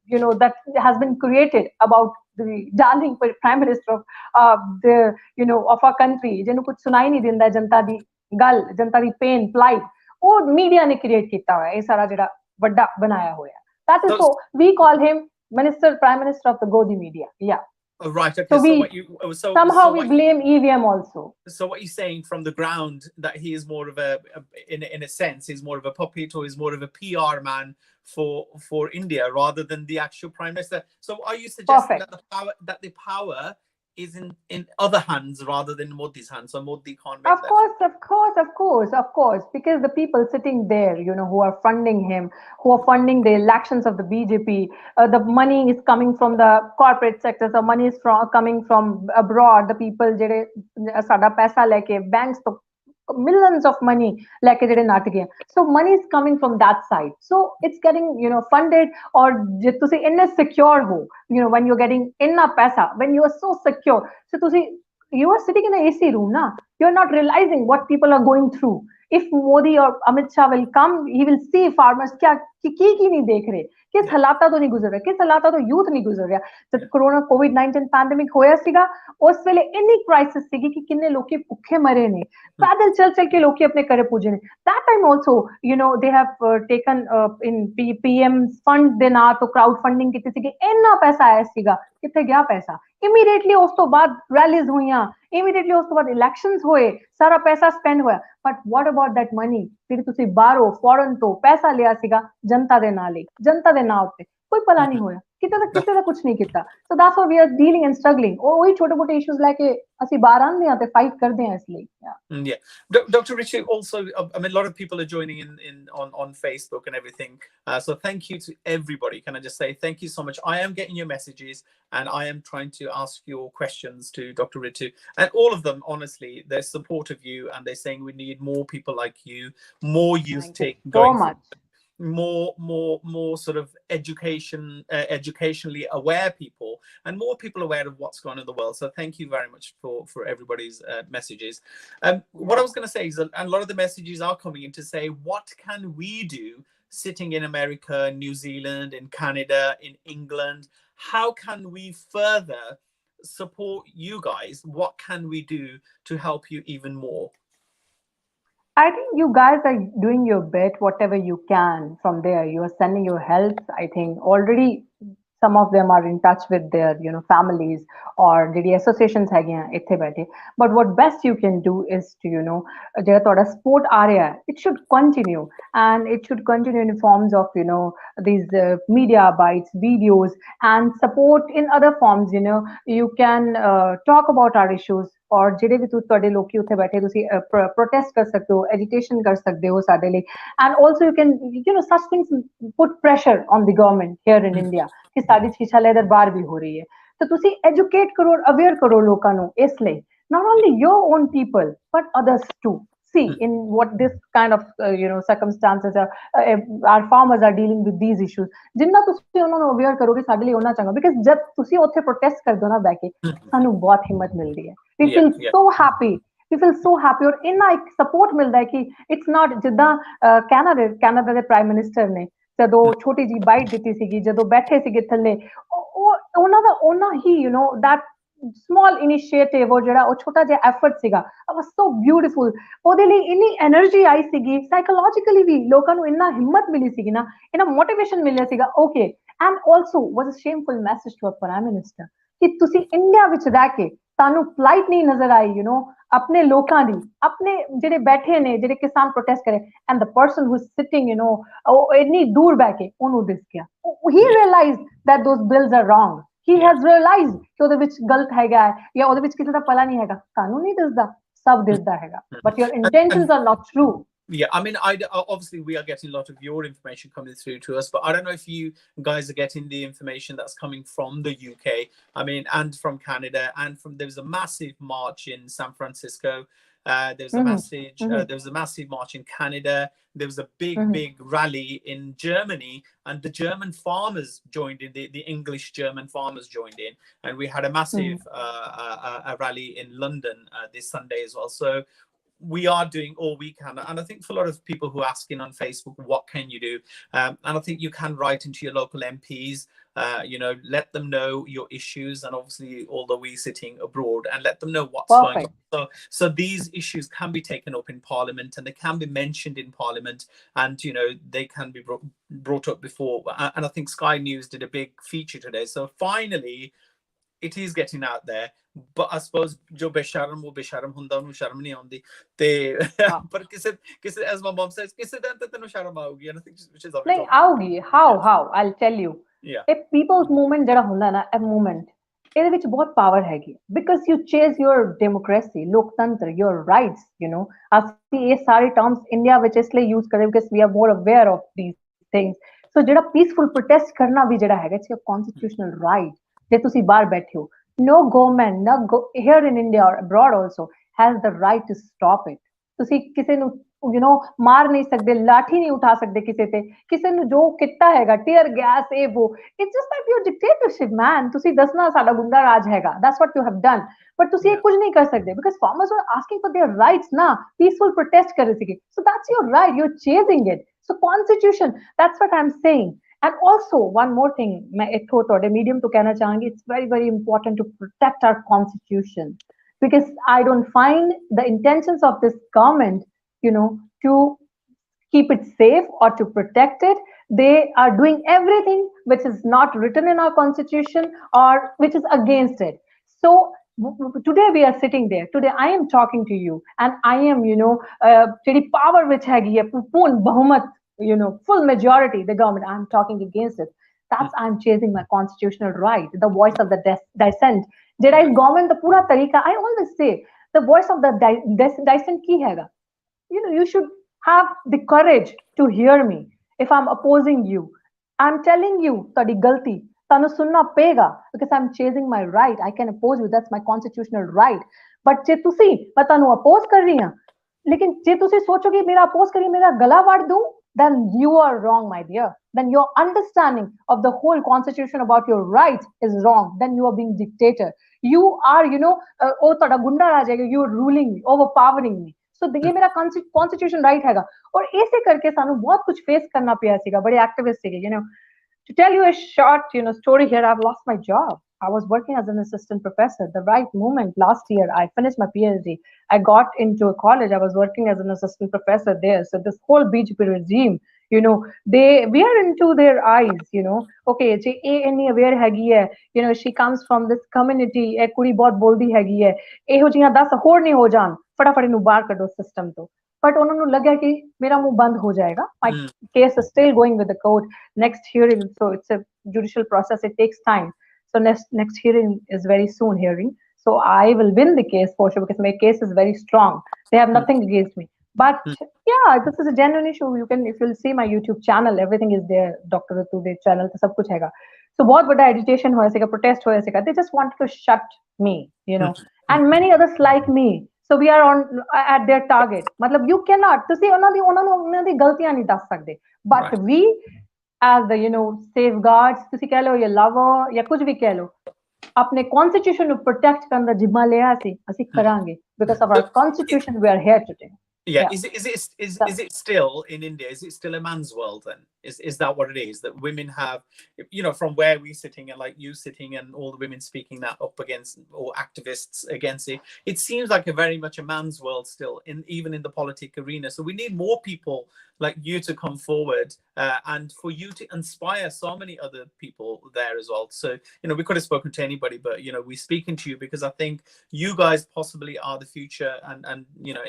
that has been created about the darling prime minister of of our country, ਜਿਹਨੂੰ ਕੁਝ ਸੁਣਾਈ ਨਹੀਂ ਦਿੰਦਾ ਜਨਤਾ ਦੀ ਗੱਲ, ਜਨਤਾ ਦੀ pain, plight, ਉਹ media ਨੇ create ਕੀਤਾ ਹੋਇਆ, ਇਹ ਸਾਰਾ ਜਿਹੜਾ ਵੱਡਾ ਬਣਾਇਆ ਹੋਇਆ. That is, so we call him prime minister of the Godi media. Yeah. Oh, right. Okay. So somehow we blame EVM also. So what you're saying from the ground, that he is more of in a sense, he's more of a puppet, or he's more of a PR man for India rather than the actual prime minister. So are you suggesting that the power is in other hands rather than Modi's hands? So Modi can't make Of course, because the people sitting there, who are funding him, who are funding the elections of the BJP, the money is coming from the corporate sector, the money is coming from abroad. The people, sada paisa leke banks to millions of money like so money is coming from that side, so it's getting funded, or to say inna secure ho, when you're getting inna paisa, when you are so secure, so to say you are sitting in an AC room na, you're not realizing what people are going through. If Modi or Amit Shah will come, he will see farmers kya ki nahi dekh rahe, किस हालाता तो नहीं गुजर रहा, किस हालाता तो youth नहीं गुजर रहा. जब कोरोना कोविड-19 पैंडेमिक होया सीगा, उस वेले इन्नी क्राइसिस सीगी कि किन्ने लोग भुखे मरे ने, पैदल चल के लोग अपने करे पूजे ने. That time also, they have taken in PM fund ਦੇ ਨਾਂ ਤੋਂ क्राउड फंडिंग ਕੀਤੀ ਸੀਗੀ, ਇੰਨਾ ਪੈਸਾ ਆਇਆ ਸੀਗਾ, ਕਿੱਥੇ ਗਿਆ ਪੈਸਾ? Immediately ਉਸ ਤੋਂ ਬਾਅਦ ਰੈਲੀਜ਼ ਹੋਈਆਂ, immediately ਉਸ ਤੋਂ ਬਾਅਦ ਇਲੈਕਸ਼ਨਸ ਹੋਏ, ਸਾਰਾ ਪੈਸਾ ਸਪੈਂਡ ਹੋਇਆ. But what about that money? ਫਿਰ ਤੁਸੀਂ ਬਾਹਰੋਂ ਫੋਰਨ ਤੋਂ ਪੈਸਾ ਲਿਆ ਸੀਗਾ ਜਨਤਾ ਦੇ ਨਾਂ ਲਈ, ਜਨਤਾ ਦੇ ਨਾਂ ਉੱਤੇ ਕੋਈ ਭਲਾ ਨਹੀਂ ਹੋਇਆ, ਕਿਤੇ ਦਾ ਕੁਝ ਨਹੀਂ ਕੀਤਾ. So that's why we are dealing and struggling. ਉਹੀ ਛੋਟੇ ਮੋਟੇ ਇਸ਼ੂਜ਼ ਲੈ ਕੇ ਅਸੀਂ ਬਾਹਰ ਆਉਂਦੇ ਹਾਂ ਤੇ ਫਾਈਟ ਕਰਦੇ ਹਾਂ ਇਸ ਲਈ. Yeah. Dr. Ritu, also, I mean, a lot of people are joining in on Facebook and everything. So thank you to everybody. Can I just say thank you so much? I am getting your messages and I am trying to ask your questions to Dr. Ritu. And all of them, honestly, they're supportive of you and they're saying we need more people like you, more youth going so much. More sort of educationally aware people, and more people aware of what's going on in the world. So thank you very much for everybody's messages. What I was going to say is that a lot of the messages are coming in to say, what can we do sitting in America, New Zealand, in Canada, in England? How can we further support you guys? What can we do to help you even more? I think you guys are doing your bit, whatever you can from there. You are sending your help. I think already some of them are in touch with their, families or the associations hai. But what best you can do is to, ਜਿਹੜਾ ਤੁਹਾਡਾ support area, it should continue, and it should continue in forms of, these media bites, videos, and support in other forms. You can talk about our issues, or ਜਿਹੜੇ ਵੀ ਤੁਹਾਡੇ ਲੋਕੀ ਉੱਥੇ ਬੈਠੇ ਤੁਸੀਂ protest ਕਰ ਸਕਦੇ ਹੋ, agitation ਕਰ ਸਕਦੇ ਹੋ ਸਾਡੇ ਲਈ. And also you can, such things put pressure on the government here in India ਕਿ ਸਾਡੀ ਸ਼ੀਸ਼ਾ ਲੈਦਰ ਬਾਹਰ ਵੀ ਹੋ ਰਹੀ ਹੈ. ਤਾਂ ਤੁਸੀਂ educate ਕਰੋ, aware ਕਰੋ ਲੋਕਾਂ ਨੂੰ ਇਸ ਲਈ. Not only your own people, but others too. See, in what this kind of circumstances our farmers are dealing with these issues. ਜਿੰਨਾ ਤੁਸੀਂ ਉਹਨਾਂ ਨੂੰ aware ਕਰੋਗੇ ਸਾਡੇ ਲਈ ਉਹਨਾਂ ਚੰਗਾ, because ਜਦ ਤੁਸੀਂ ਉੱਥੇ protest ਕਰਦੇ ਹੋ ਨਾ ਬਹਿ ਕੇ, ਸਾਨੂੰ ਬਹੁਤ ਹਿੰਮਤ ਮਿਲਦੀ ਹੈ. We feel so happy. We feel so happy, ਔਰ ਇੰਨਾ ਇੱਕ support ਮਿਲਦਾ ਹੈ ਕਿ it's not ਜਿੱਦਾਂ ਕੈਨੇਡਾ ਦੇ ਪ੍ਰਾਈਮ ਮਿਨਿਸਟਰ ਨੇ ਜਦੋਂ ਛੋਟੀ ਜੀ ਬਾਈਟ ਦਿੱਤੀ ਸੀਗੀ, ਜਦੋਂ ਬੈਠੇ ਸੀਗੇ ਥੱਲੇ, ਉਹਨਾਂ ਦਾ ਉਹਨਾਂ ਹੀ that small initiative, ਉਹ ਜਿਹੜਾ ਉਹ ਛੋਟਾ ਜਿਹਾ effort ਸੀਗਾ, it was so beautiful. ਉਹਦੇ ਲਈ ਇੰਨੀ એનર્ਜੀ ਆਈ ਸੀਗੀ, ਸਾਈਕੋਲੋਜੀਕਲੀ ਵੀ ਲੋਕਾਂ ਨੂੰ ਇੰਨਾ ਹਿੰਮਤ ਮਿਲੀ ਸੀਗੀ ਨਾ, ਇੰਨਾ ਮੋਟੀਵੇਸ਼ਨ ਮਿਲਿਆ ਸੀਗਾ. Okay, and also was a shameful message to our prime minister ਕਿ ਤੁਸੀਂ ਇੰਡੀਆ ਵਿੱਚ ਰਹਿ ਕੇ ਤੁਹਾਨੂੰ ਪਲਾਈਟ ਨਹੀਂ ਨਜ਼ਰ ਆਈ, ਆਪਣੇ ਲੋਕਾਂ ਦੀ, ਆਪਣੇ ਜਿਹੜੇ ਬੈਠੇ ਨੇ, ਜਿਹੜੇ ਕਿਸਾਨ ਪ੍ਰੋਟੈਸਟ ਕਰੇ, and the person who is sitting, ਉਹ ਇੰਨੀ ਦੂਰ ਬਹਿ ਕੇ ਉਹਨੂੰ ਦਿਸ ਗਿਆ. He realized that those bills are wrong. He has realized ਕਿ ਉਹਦੇ ਵਿੱਚ ਗਲਤ ਹੈਗਾ ਜਾਂ ਉਹਦੇ ਵਿੱਚ ਕਿਸੇ ਦਾ ਭਲਾ ਨਹੀਂ ਹੈਗਾ. ਤੁਹਾਨੂੰ ਨਹੀਂ ਦਿਸਦਾ, ਸਭ ਦਿਸਦਾ ਹੈਗਾ, but your intentions are not true. Yeah, I mean, obviously we are getting a lot of your information coming through to us, but I don't know if you guys are getting the information that's coming from the UK. I mean, and from Canada, and from there was a massive march in San Francisco. There was a massive march in Canada. There was a big rally in Germany, and the German farmers joined in. The English German farmers joined in, and we had a massive a rally in London this Sunday as well. So we are doing all we can, and I think for a lot of people who are asking on Facebook, what can you do, and I think you can write into your local MPs, let them know your issues, and obviously although we're sitting abroad, and let them know what's going on. So these issues can be taken up in Parliament, and they can be mentioned in Parliament, and they can be brought up before, and I think Sky News did a big feature today. So finally it is getting out there, but I suppose जो बेशर्म वो बेशर्म हुंदा उन्हें शर्म नहीं आउंदी ते पर किसे as my mom says किसे दिन ते तेनों शर्म आऊगी, and I think which is नहीं आऊगी. How I'll tell you. A people's movement जरा हुंदा ना, a movement ਇਹਦੇ ਵਿੱਚ ਬਹੁਤ ਪਾਵਰ ਹੈਗੀ, because you chase your democracy, ਲੋਕਤੰਤਰ, your rights, ਅਸੀਂ ਇਹ ਸਾਰੇ terms ਇੰਡੀਆ ਵਿੱਚ ਇਸ ਲਈ use ਕਰਦੇ because we are more aware of these things. So ਜਿਹੜਾ peaceful protest ਕਰਨਾ ਵੀ ਜਿਹੜਾ ਹੈਗਾ, it's your constitutional right. ਜੇ ਤੁਸੀਂ ਬਾਹਰ ਬੈਠੇ ਹੋ, no government, here in India or abroad also, has the right to stop it. ਤੁਸੀਂ ਕਿਸੇ ਨੂੰ ਮਾਰ ਨਹੀਂ ਸਕਦੇ, ਲਾਠੀ ਨਹੀਂ ਉਠਾ ਸਕਦੇ ਕਿਸੇ ਨੂੰ ਜੋ ਕੀਤਾ ਹੈਗਾ, ਟੀਅਰ ਗੈਸ, ਇਹ ਉਹ, it's just like your dictatorship, man. ਤੁਸੀਂ ਦੱਸਣਾ ਸਾਡਾ ਗੁੰਡਾ ਰਾਜ ਹੈਗਾ, that's what you have done, but ਤੁਸੀਂ ਇਹ ਕੁਝ ਨਹੀਂ ਕਰ ਸਕਦੇ because farmers were asking for their rights ਨਾ, peaceful protest ਕਰ ਰਹੇ ਸੀਗੇ. So that's your right, you're chasing it. So constitution, that's what I'm saying. And also one more thing, मैं एक थोड़े medium तो कहना चाहूँगी, it's very very important to protect our constitution, because I don't find the intentions of this government, to keep it safe or to protect it. They are doing everything which is not written in our constitution or which is against it. So today we are sitting there. Today I am talking to you, and I am, ਜਿਹੜੀ power which ਹੈਗੀ ਹੈ, ਪੂਰਨ ਬਹੁਮਤ, full majority, the government, I'm talking against it. That's I'm chasing my constitutional right, the voice of the dissent. ਜਿਹੜਾ ਇਸ government ਦਾ ਪੂਰਾ ਤਰੀਕਾ, I always say, the voice of the dissent ਕੀ ਹੈਗਾ? You should have the courage to hear me. If I'm opposing you, I'm telling you ਤੁਹਾਡੀ ਗਲਤੀ ਤੁਹਾਨੂੰ ਸੁਣਨਾ ਪਏਗਾ, because I'm chasing my right. I can oppose you, that's my constitutional right. But ਜੇ ਤੁਸੀਂ, ਮੈਂ ਤੁਹਾਨੂੰ oppose ਕਰ ਰਹੀ ਹਾਂ, ਲੇਕਿਨ ਜੇ ਤੁਸੀਂ ਸੋਚੋਗੇ ਮੇਰਾ oppose ਕਰੀ ਮੇਰਾ ਗਲਾ ਵੜ ਦੂੰ, then you are wrong, my dear. Then your understanding of the whole constitution about your rights is wrong. Then you are being dictator. You are, oh ਤੁਹਾਡਾ ਗੁੰਡਾ ਰਾਜ ਹੈਗਾ, you are ruling me, overpowering me. So ये मेरा constitution right हैगा, और ऐसे करके सानू बहुत कुछ face करना पिया सीगा, बड़े activist सीगे, To tell you a short, story here, I've lost my job. I was working as an assistant professor. The right moment last year, I finished my PhD. I got into a college. I was working as an assistant professor there. So this whole BJP regime, we are into their eyes, Okay, je any aware hagi hai, she comes from this community, a kudi bahut boldi hagi hai, eho jihan 10 ਹੋਰ ਨਹੀਂ ਹੋ ਜਾਣ, फटाफट इनू बाहर कढो system तो. But उन्होंने लगा कि मेरा मुंह बंद हो जाएगा. My case is still going with the court. Next hearing, so it's a judicial process. It takes time. So next hearing is very soon hearing. So I will win the case for sure because my case is very strong. They have nothing against me. But yeah, this is a genuine issue. If you'll see my YouTube channel, everything is there. Dr Ritu the channel, तो सब कुछ हैगा. So बहुत बड़ा agitation हुआ सीगा, protest हुआ सीगा. They just wanted to shut me, and many others like me. So we are at their target. मतलब you cannot. ਤੁਸੀਂ ਉਹਨਾਂ ਦੀ ਗਲਤੀਆਂ ਨਹੀਂ ਦੱਸ ਸਕਦੇ. But we, as the safeguards, ਤੁਸੀਂ ਕਹਿ ਲਓ ਜਾਂ lover ਜਾਂ ਕੁਝ ਵੀ ਕਹਿ ਲਓ, ਆਪਣੇ constitution ਨੂੰ protect ਕਰਨ ਦਾ ਜ਼ਿੰਮਾ ਲਿਆ ਅਸੀਂ ਕਰਾਂਗੇ, because of our constitution we are here today. Yeah. Is it still in India? Is it still a man's world then? Is that what it is? That women have, from where we're sitting and like you sitting and all the women speaking that up against, or activists against it, it seems like a very much a man's world still, even in the politic arena. So we need more people like you to come forward and for you to inspire so many other people there as well. So, we could have spoken to anybody, but, we're speaking to you because I think you guys possibly are the future and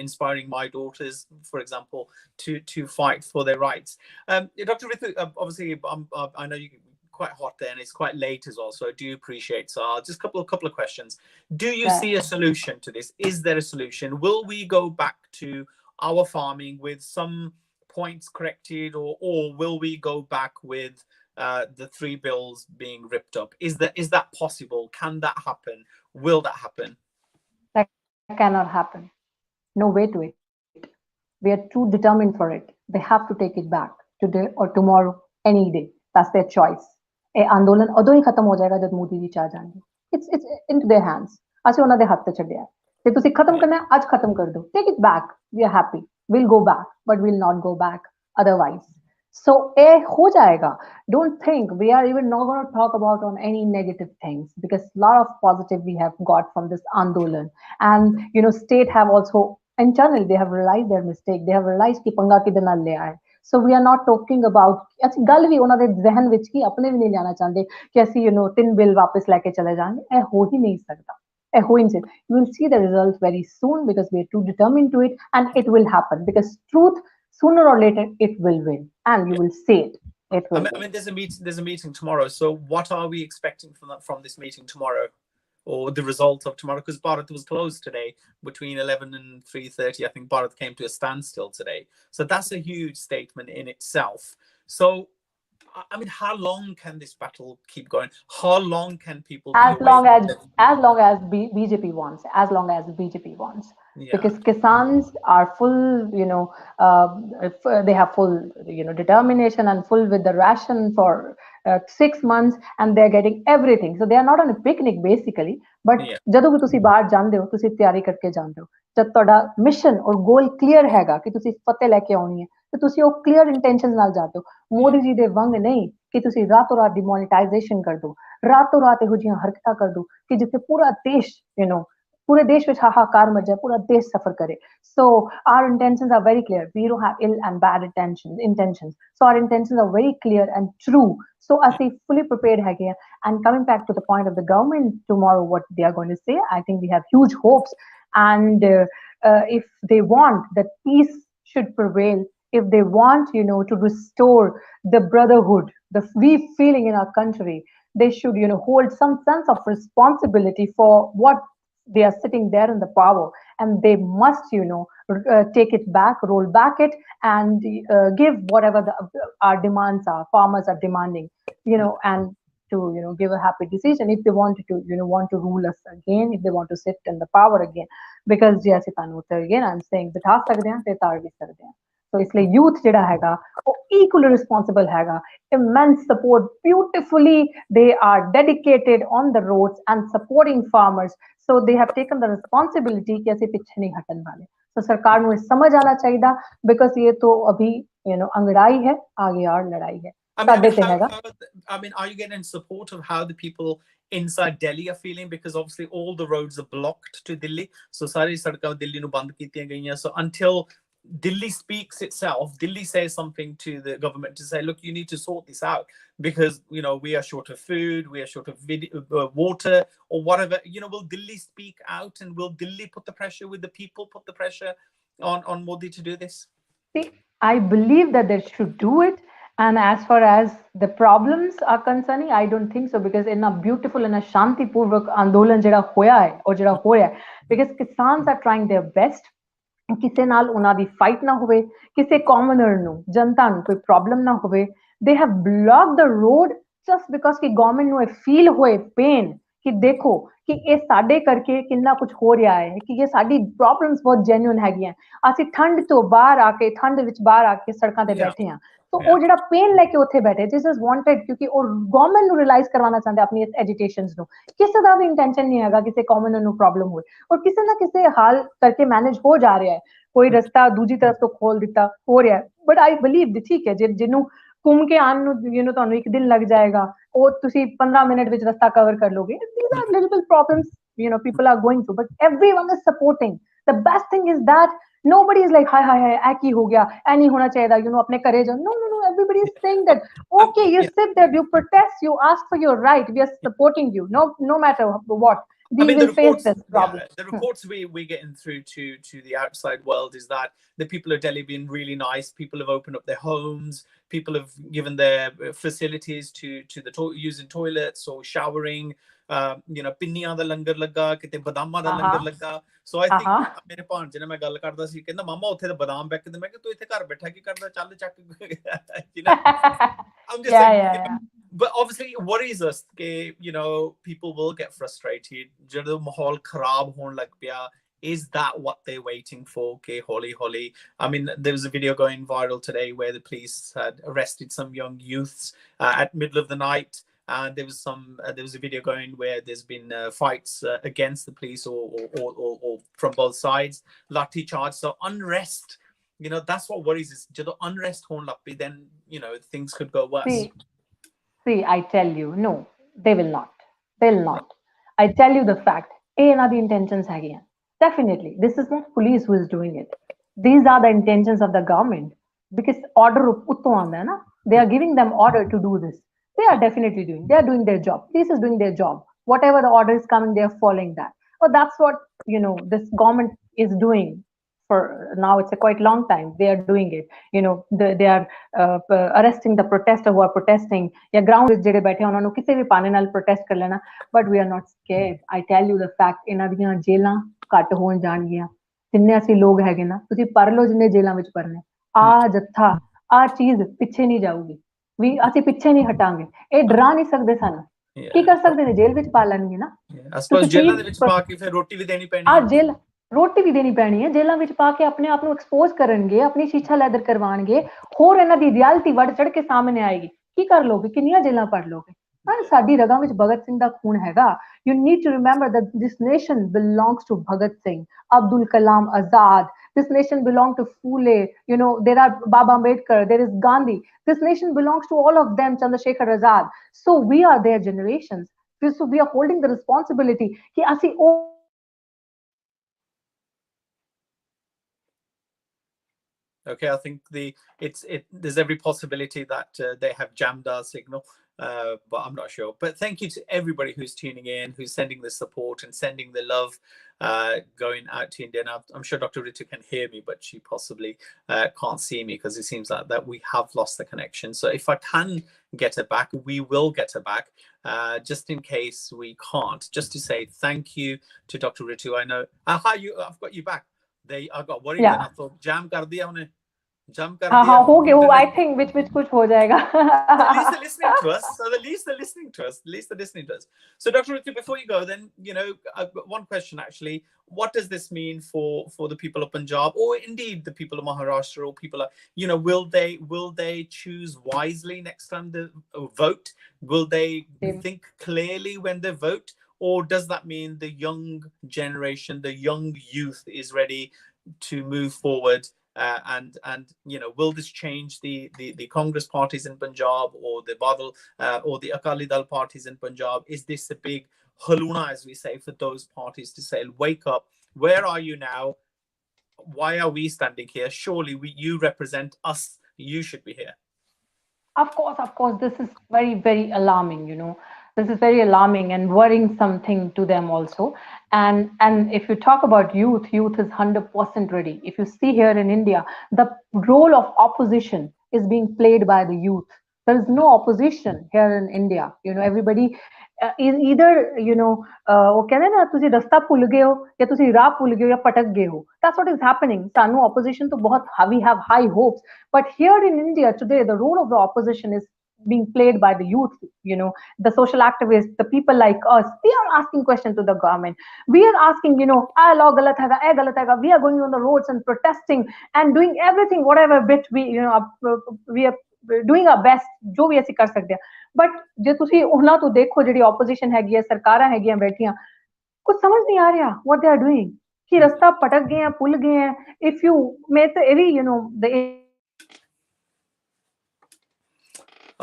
inspiring my daughters, for example, to fight for their rights. Dr. Ritu, obviously, I know you're quite hot there and it's quite late as well, so I do appreciate. So just a couple of questions. Do you see a solution to this? Is there a solution? Will we go back to our farming with some points corrected, or will we go back with the 3 bills being ripped up? Is that possible? Can that happen? Will that happen? That cannot happen. No way to it. We are too determined for it. They have to take it back today or tomorrow, any day. That's their choice. ਇਹ ਅੰਦੋਲਨ ਉਦੋਂ ਹੀ ਖਤਮ ਹੋ ਜਾਏਗਾ ਜਦ ਮੋਦੀ ਜੀ ਚਾਹ ਜਾਣਗੇ. It's into their hands. ਅਸੀਂ ਉਹਨਾਂ ਦੇ ਹੱਥ ਤੇ ਛੱਡਿਆ. ਤੇ ਤੁਸੀਂ ਖਤਮ ਕਰਨਾ ਹੈ, ਅੱਜ ਖਤਮ ਕਰ ਦਿਓ. Take it back. We are happy. We'll go back, but we'll not go back otherwise. So eh ho jayega. Don't think we are even not going to talk about on any negative things, because a lot of positive we have got from this andolan. And state have also internally they have realized their mistake. They have realized ki panga kide naal le aaye. So we are not talking about ਅਸੀਂ ਗੱਲ ਵੀ ਉਹਨਾਂ ਦੇ ਜ਼ਿਹਨ ਵਿੱਚ ਕੀ ਆਪਣੇ ਵੀ ਨਹੀਂ ਲਿਆਣਾ ਚਾਹੁੰਦੇ ਕਿ ਅਸੀਂ 3 ਬਿੱਲ ਵਾਪਸ ਲੈ ਕੇ ਚਲੇ ਜਾਵਾਂਗੇ. ਇਹ ਹੋ ਹੀ ਨਹੀਂ ਸਕਦਾ. ਇਹ ਹੋ ਹੀ ਨਹੀਂ. You will see the result very soon because we are too determined to it, and it will happen because truth sooner or later it will win, and you will see it. It will. I mean, there's a meeting tomorrow. So what are we expecting from this meeting tomorrow, or the result of tomorrow? Because Bharat was closed today between 11 and 3:30. I think Bharat came to a standstill today. So that's a huge statement in itself. So I mean, how long can this battle keep going? How long can people? As long as BJP wants. As long as BJP wants. Yeah. Because Kisans are full, they have full, determination and full with the ration for 6 months, and they're getting everything. So they are not on a picnic basically. But ਜਦੋਂ ਵੀ ਤੁਸੀਂ ਬਾਹਰ ਜਾਂਦੇ ਹੋ, ਤੁਸੀਂ ਤਿਆਰੀ ਕਰਕੇ ਜਾਂਦੇ ਹੋ. ਜਦ ਤੁਹਾਡਾ ਮਿਸ਼ਨ ਔਰ ਗੋਲ ਕਲੀਅਰ ਹੈਗਾ ਕਿ ਤੁਸੀਂ ਫਤਿਹ ਲੈ ਕੇ ਆਉਣੀ ਹੈ, ਤੇ ਤੁਸੀਂ ਉਹ ਕਲੀਅਰ ਇੰਟੈਂਸ਼ਨ ਨਾਲ ਜਾਂਦੇ ਹੋ. ਮੋਦੀ ਜੀ ਦੇ ਵਾਂਗ ਨਹੀਂ ਕਿ ਤੁਸੀਂ ਰਾਤੋਂ ਰਾਤ ਡਿਮੋਨੇਟਾਈਜੇਸ਼ਨ ਕਰ ਦੋ, ਰਾਤੋਂ ਰਾਤ ਇਹੋ ਜਿਹੀਆਂ ਹਰਕਤਾਂ ਕਰ ਦੋ ਕਿ ਜਿੱਥੇ ਪੂਰਾ ਦੇਸ਼ ਪੂਰੇ ਦੇਸ਼ ਵਿੱਚ ਹਾਹਾਕਾਰ ਮਚ ਜਾਏ, ਪੂਰਾ ਦੇਸ਼ ਸਫਰ ਕਰੇ. So our intentions are very clear. We don't have ill and bad intentions. So our intentions are very clear and true. So ਅਸੀਂ fully prepared ਹੈਗੇ ਆ. And coming back to the point of the government tomorrow, what they are going to say, I think we have huge hopes. And if they want that peace should prevail, if they want, to restore the brotherhood, the we feeling in our country, they should, hold some sense of responsibility for what they are sitting there in the power, and they must, take it back, roll back it, and give whatever our demands are. Farmers are demanding, and to give a happy decision if they wanted to want to rule us again, if they want to sit in the power again, because yes, again I'm saying ਬਿਠਾ ਸਕਦੇ ਹਾਂ ਤੇ ਤਾਰ ਵੀ ਸਕਦੇ ਹਾਂ. So ਇਸ ਲਈ youth ਜਿਹੜਾ ਹੈਗਾ ਉਹ equally responsible ਹੈਗਾ. Immense support, beautifully they are dedicated on the roads and supporting farmers. So they have taken the responsibility कि ਅਸੀਂ ਪਿੱਛੇ ਨਹੀਂ ਹਟਣ ਵਾਲੇ. So ਸਰਕਾਰ ਨੂੰ ਇਹ ਸਮਝ ਆਣਾ ਚਾਹੀਦਾ, because ਇਹ तो अभी अंगड़ाई है, आगे और लड़ाई है. I mean, are you getting support of how the people inside Delhi are feeling? Because obviously all the roads are blocked to Delhi. So सारी सड़कें दिल्ली ਨੂੰ ਬੰਦ ਕੀਤੀਆਂ ਗਈਆਂ. So until Delhi speaks itself, Delhi says something to the government to say, look, you need to sort this out because, we are short of food, we are short of water or whatever. Will Delhi speak out, and will Delhi put the pressure with the people, put the pressure on Modi to do this? See, I believe that they should do it. And as far as the problems are concerning, I don't think so, because in a beautiful and a shanti purvak andolan jehda hoya hai aur jehda ho raha hai, because Kisans are trying their best. ਕਿਸੇ ਨਾਲ ਉਹਨਾਂ ਦੀ fight ਨਾ ਹੋਵੇ, ਕਿਸੇ commoner ਨੂੰ, ਜਨਤਾ ਨੂੰ ਕੋਈ problem ਨਾ ਹੋਵੇ. They have blocked the road just because ਕਿ government ਨੂੰ ਇਹ feel ਹੋਏ pain ਕਿ ਦੇਖੋ ਕਿ ਇਹ ਸਾਡੇ ਕਰਕੇ ਕਿੰਨਾ ਕੁਝ ਹੋ ਰਿਹਾ ਹੈ, ਕਿ ਇਹ ਸਾਡੀ ਪ੍ਰੋਬਲਮਸ ਬਹੁਤ ਜੈਨੂਇਨ ਹੈਗੀਆਂ. ਅਸੀਂ ਠੰਡ ਤੋਂ ਬਾਹਰ ਆ ਕੇ, ਠੰਡ ਵਿੱਚ ਬਾਹਰ ਆ ਕੇ ਸੜਕਾਂ ਤੇ ਬੈਠੇ ਹਾਂ. तो वो ਜਿਹੜਾ पेन लेके ਉੱਥੇ ਬੈਠੇ, this is wanted ਕਿਉਂਕਿ ਉਹ ਗਵਰਨਮੈਂਟ ਨੂੰ ਰਿਅਲਾਈਜ਼ ਕਰਵਾਉਣਾ ਚਾਹੁੰਦੇ ਆਪਣੀ ਐਜੀਟੇਸ਼ਨਸ ਨੂੰ. ਕਿਸੇ ਦਾ ਵੀ ਇੰਟੈਂਸ਼ਨ ਨਹੀਂ ਹੈਗਾ ਕਿਸੇ ਕਾਮਨਰ ਨੂੰ ਪ੍ਰੋਬਲਮ ਹੋਏ, ਔਰ ਕਿਸੇ ਨਾ ਕਿਸੇ ਹਾਲ ਕਰਕੇ ਮੈਨੇਜ ਹੋ ਜਾ ਰਿਹਾ ਹੈ. ਕੋਈ ਰਸਤਾ ਦੂਜੀ ਤਰਫ ਤੋਂ ਖੋਲ ਦਿੱਤਾ ਹੋ ਰਿਹਾ ਹੈ. ਬਟ ਆਈ ਬਲੀਵ ਠੀਕ ਹੈ, ਜਿਹਨੂੰ ਘੁੰਮ ਕੇ ਆਉਣ ਨੂੰ ਤੁਹਾਨੂੰ 1 ਦਿਨ ਲੱਗ ਜਾਏਗਾ, ਉਹ ਤੁਸੀਂ 15 ਮਿੰਟ ਵਿੱਚ ਰਸਤਾ ਕਵਰ ਕਰ ਲੋਗੇ. These are little problems people are going through, but everyone is supporting. The best thing is that nobody is like hi ऐ की हो गया, ऐ नहीं होना चाहिए, अपने करे जाओ. No, everybody is saying that okay, you sit there, you protest, you ask for your right, we are supporting you, no matter what. I mean, will face this problem. the reports we're getting through to the outside world is that the people of Delhi have been really nice. People have opened up their homes. People have given their facilities to the using toilets or showering. पिन्नियां दा लंगर लगा किते बदामां दा लंगर लगा. So I think मेरे भांजे ने मैं गल करदा सी कहंदा मामा उत्थे ते बादाम बैक ते मैं कि तू इत्थे घर बैठा की करदा चल चक I'm just saying, yeah. But obviously worries us that people will get frustrated. ਜਦੋਂ ਮਾਹੌਲ ਖਰਾਬ ਹੋਣ ਲੱਗ ਪਿਆ, is that what they're waiting for? Okay, holy. I mean, there was a video going viral today where the police had arrested some young youths at middle of the night. And there was a video going where there's been fights against the police or from both sides, lathi charge. So unrest, that's what worries us. Jado unrest hone lappi, then things could go worse. See, I tell you, no, they will not. They'll not. I tell you the fact. The intentions again. Definitely, this is not police who is doing it. These are the intentions of the government, because order utto aanda hai na. They are giving them order to do this. They are definitely doing. They are doing their job. Police is doing their job. Whatever the order is coming, they are following that. Oh, that's what this government is doing. For now, it's a quite long time. They are doing it. They are arresting the protester who are protesting. Yeah, ground is jede baithe ਉਹਨਾਂ ਨੂੰ ਕਿਸੇ ਵੀ ਪਾਣੇ ਨਾਲ protest ਕਰ ਲੈਣਾ. But we are not scared. I tell you the fact. ਇਹਨਾਂ ਦੀਆਂ ਜੇਲਾਂ ਘੱਟ ਹੋਣ ਜਾਣਗੀਆਂ. ਜਿੰਨੇ ਅਸੀਂ ਲੋਕ ਹੈਗੇ ਨਾ, ਤੁਸੀਂ ਪਰ ਲਓ ਜਿੰਨੇ ਜੇਲਾਂ ਵਿੱਚ ਪਰਨੇ. ਆ ਜੱਥਾ, ਆ ਚੀਜ਼ ਪਿੱਛੇ ਨਹੀਂ ਜਾਊਗੀ. ਵੀ ਅਸੀਂ ਪਿੱਛੇ ਨਹੀਂ ਹਟਾਂਗੇ. ਇਹ ਡਰਾ ਨਹੀਂ ਸਕਦੇ ਸਾਨੂੰ. ਕੀ ਕਰ ਸਕਦੇ ਨੇ? ਜੇਲ੍ਹ ਵਿੱਚ ਪਾ ਲੈਣਗੇ ਨਾ. ਜੇਲ੍ਹਾਂ ਦੇ ਵਿੱਚ ਪਾ ਕੇ ਫਿਰ ਰੋਟੀ ਵੀ ਦੇਣੀ ਪੈਣੀ. ਆ ਜੇਲ੍ਹ ਰੋਟੀ ਵੀ ਦੇਣੀ ਪੈਣੀ ਹੈ. ਜੇਲ੍ਹਾਂ ਵਿੱਚ ਪਾ ਕੇ ਆਪਣੇ ਆਪ ਨੂੰ ਐਕਸਪੋਜ਼ ਕਰਨਗੇ, ਆਪਣੀ ਸ਼ੀਸ਼ਾ ਲੈਦਰ ਕਰਵਾਉਣਗੇ, ਹੋਰ ਇਹਨਾਂ ਦੀ ਰਿਐਲਿਟੀ ਵੱਧ ਚੜ ਕੇ ਸਾਹਮਣੇ ਆਏਗੀ. ਕੀ ਕਰ ਲੋਗੇ? ਕਿੰਨੀਆਂ ਜੇਲ੍ਹਾਂ ਪੜ ਲੋਗੇ? ਸਾਡੀ ਰਗਾਂ ਵਿੱਚ ਭਗਤ ਸਿੰਘ ਦਾ ਖੂਨ ਹੈਗਾ. You need to remember that this nation belongs to Bhagat Singh, Abdul Kalam Azad. This nation belongs to Phule. There are Baba Ambedkar. There is Gandhi. This nation belongs to all of them, Chandrasekhar Azad. So we are their generations. So we are holding the responsibility. कि ਅਸੀਂ Okay, I think there's every possibility that they have jammed our signal, but I'm not sure. But thank you to everybody who's tuning in, who's sending the support and sending the love going out to India. Now, I'm sure Dr. Ritu can hear me, but she possibly can't see me because it seems like that we have lost the connection. So if I can get her back, we will get her back. Just in case we can't, just to say thank you to Dr. Ritu. I know, I've got you back. I got worried. Yeah. I thought jam kar diya unne. Jump kar diya. हो गया. I think which कुछ हो जाएगा. At least they're listening to us. So at least they're listening to us. So Dr. Ritu, before you go, then I've got one question actually. What does this mean for the people of Punjab, or indeed the people of Maharashtra, or people will they choose wisely next time they vote? Will they think clearly when they vote? Or does that mean the young generation, the young youth is ready to move forward? And will this change the Congress parties in Punjab, or the Badal or the Akali Dal parties in Punjab? Is this a big haluna, as we say, for those parties to say, wake up, where are you now? Why are we standing here? Surely you represent us. You should be here. Of course, this is very, very alarming, This is very alarming and worrying something to them also. And if you talk about youth is 100% ready. If you see here in India, the role of opposition is being played by the youth. There is no opposition here in India. Everybody is either, ਉਹ ਕਹਿੰਦੇ ਨਾ ਤੁਸੀਂ ਰਸਤਾ ਭੁੱਲ ਗਏ ਹੋ ਜਾਂ ਤੁਸੀਂ ਰਾਹ ਭੁੱਲ ਗਏ ਹੋ ਜਾਂ ਭਟਕ ਗਏ ਹੋ. That's what is happening. ਸਾਨੂੰ opposition ਤੋਂ ਬਹੁਤ we have high hopes. But here in India today, the role of the opposition is being played by the youth, the social activists, the people like us. We are asking questions to the government. We are asking, ah law galat hai, eh galat hai. We are going on the roads and protesting and doing everything, whatever bit we are doing our best, ਜੋ ਵੀ ਅਸੀਂ ਕਰ ਸਕਦੇ ਹਾਂ. But ਜੇ ਤੁਸੀਂ ਉਹਨਾਂ ਤੋਂ ਦੇਖੋ ਜਿਹੜੀ opposition ਹੈਗੀ ਹੈ, ਸਰਕਾਰਾਂ ਹੈਗੀਆਂ ਬੈਠੀਆਂ, ਕੁਝ ਸਮਝ ਨਹੀਂ ਆ ਰਿਹਾ what they are doing. ਕਿ ਰਸਤਾ ਭਟਕ ਗਏ ਆ, ਭੁੱਲ ਗਏ ਆ. If you may, ਇਹ ਵੀ, the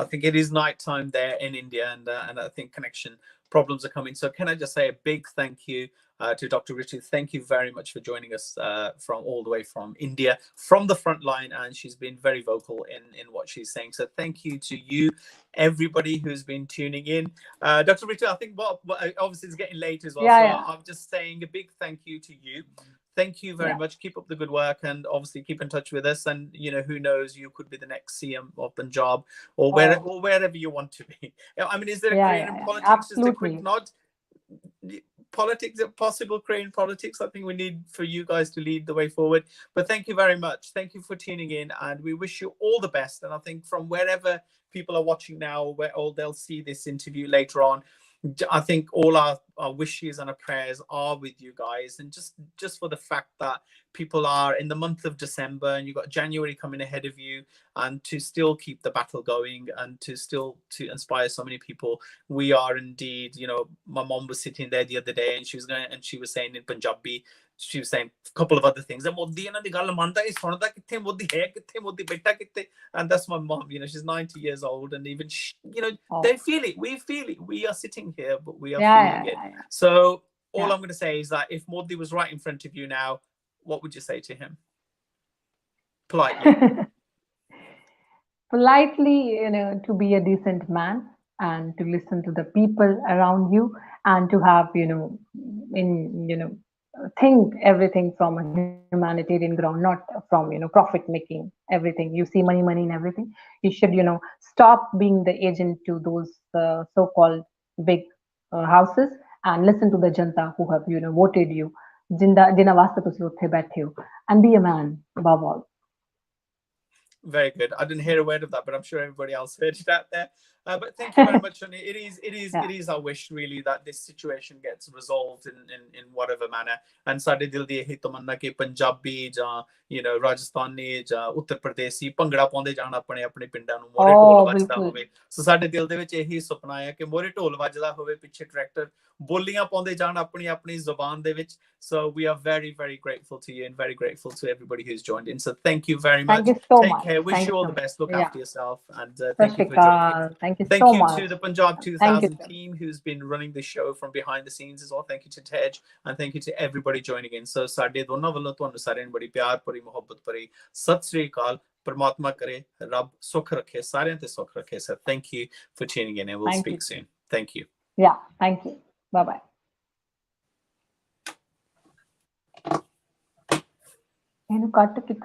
I think it is night time there in India, and I think connection problems are coming. So can I just say a big thank you to Dr. Ritu. Thank you very much for joining us from all the way from India, from the front line, and she's been very vocal in what she's saying. So thank you to you, everybody who's been tuning in. Dr. Ritu, I think what obviously it's getting late as well, so I'm just saying a big thank you to you. Thank you very much. Keep up the good work, and obviously keep in touch with us. And who knows, you could be the next CM of Punjab, or wherever you want to be. I mean, is there a career in politics? Absolutely. Just a quick nod. Politics, possible career in politics. I think we need for you guys to lead the way forward. But thank you very much. Thank you for tuning in, and we wish you all the best. And I think from wherever people are watching now, where they'll see this interview later on, I think all our wishes and our prayers are with you guys, and just for the fact that people are in the month of December and you've got January coming ahead of you, and to still keep the battle going and to inspire so many people. We are indeed, my mom was sitting there the other day and she was saying in Punjabi, she was saying a couple of other things. And that's my mom, she's 90 years old, and even she, they feel it. We feel it. We are sitting here, but we are feeling it. So all I'm going to say is that if Modi was right in front of you now, what would you say to him? Politely. Politely, to be a decent man and to listen to the people around you, and to have, think everything from a humanitarian ground, not from, profit making everything. You see money in everything. You should, stop being the agent to those so-called big houses, and listen to the janta who have, voted you. जिन्हां वास्ते तुसी उत्थे बैठे हो, and be a man above all. Very good. I didn't hear a word of that, but I'm sure everybody else heard it out there. But thank you very much. And it is our wish really that this situation gets resolved in whatever manner. And ਸਾਡੇ ਦਿਲ ਦੀ ਇਹ ਤਮੰਨਾ ਕਿ ਪੰਜਾਬੀ ਜਾਂ ਰਾਜਸਥਾਨੀ ਜਾਂ ਉੱਤਰ ਪ੍ਰਦੇਸ਼ੀ ਭੰਗੜਾ ਪਾਉਂਦੇ ਜਾਣ ਆਪਣੇ ਆਪਣੇ ਪਿੰਡਾਂ ਨੂੰ, ਮੋਰੇ ਢੋਲ ਵੱਜਦਾ ਹੋਵੇ। ਸੋ ਸਾਡੇ ਦਿਲ ਦੇ ਵਿੱਚ ਇਹੀ ਸੁਪਨਾ ਹੈ ਕਿ ਮੋਰੇ ਢੋਲ ਵੱਜਦਾ ਹੋਵੇ, ਪਿੱਛੇ ਟਰੈਕਟਰ ਬੋਲੀਆਂ ਪਾਉਂਦੇ ਜਾਣ ਆਪਣੀ ਆਪਣੀ ਜ਼ੁਬਾਨ ਦੇ ਵਿੱਚ। So we are very, very grateful to you, and very grateful to everybody who's joined in. So thank you very much. Thank you so Take much. care. Wish you all the best. Look after yourself, and thank you for joining in. Thank you Thank so you much. to the Punjab 2000 team who's been running the show from behind the scenes as well. Thank you to Tej, and thank you to everybody joining in. So ਸਾਡੇ ਦੋਨਾਂ ਵੱਲੋਂ ਤੁਹਾਨੂੰ ਸਾਰਿਆਂ ਨੂੰ ਬੜੀ ਪਿਆਰ ਭਰੀ ਮੁਹੱਬਤ ਭਰੀ ਸਤਿ ਸ੍ਰੀ ਅਕਾਲ। ਪਰਮਾਤਮਾ ਕਰੇ ਰੱਬ ਸੁੱਖ ਰੱਖੇ, ਸਾਰਿਆਂ ਤੇ ਸੁੱਖ ਰੱਖੇ। So thank you for tuning in, and we'll speak soon. Thank you. Yeah, thank you. Bye bye. ਇਹਨੂੰ ਕੱਟ ਕਿੱਥਾਂ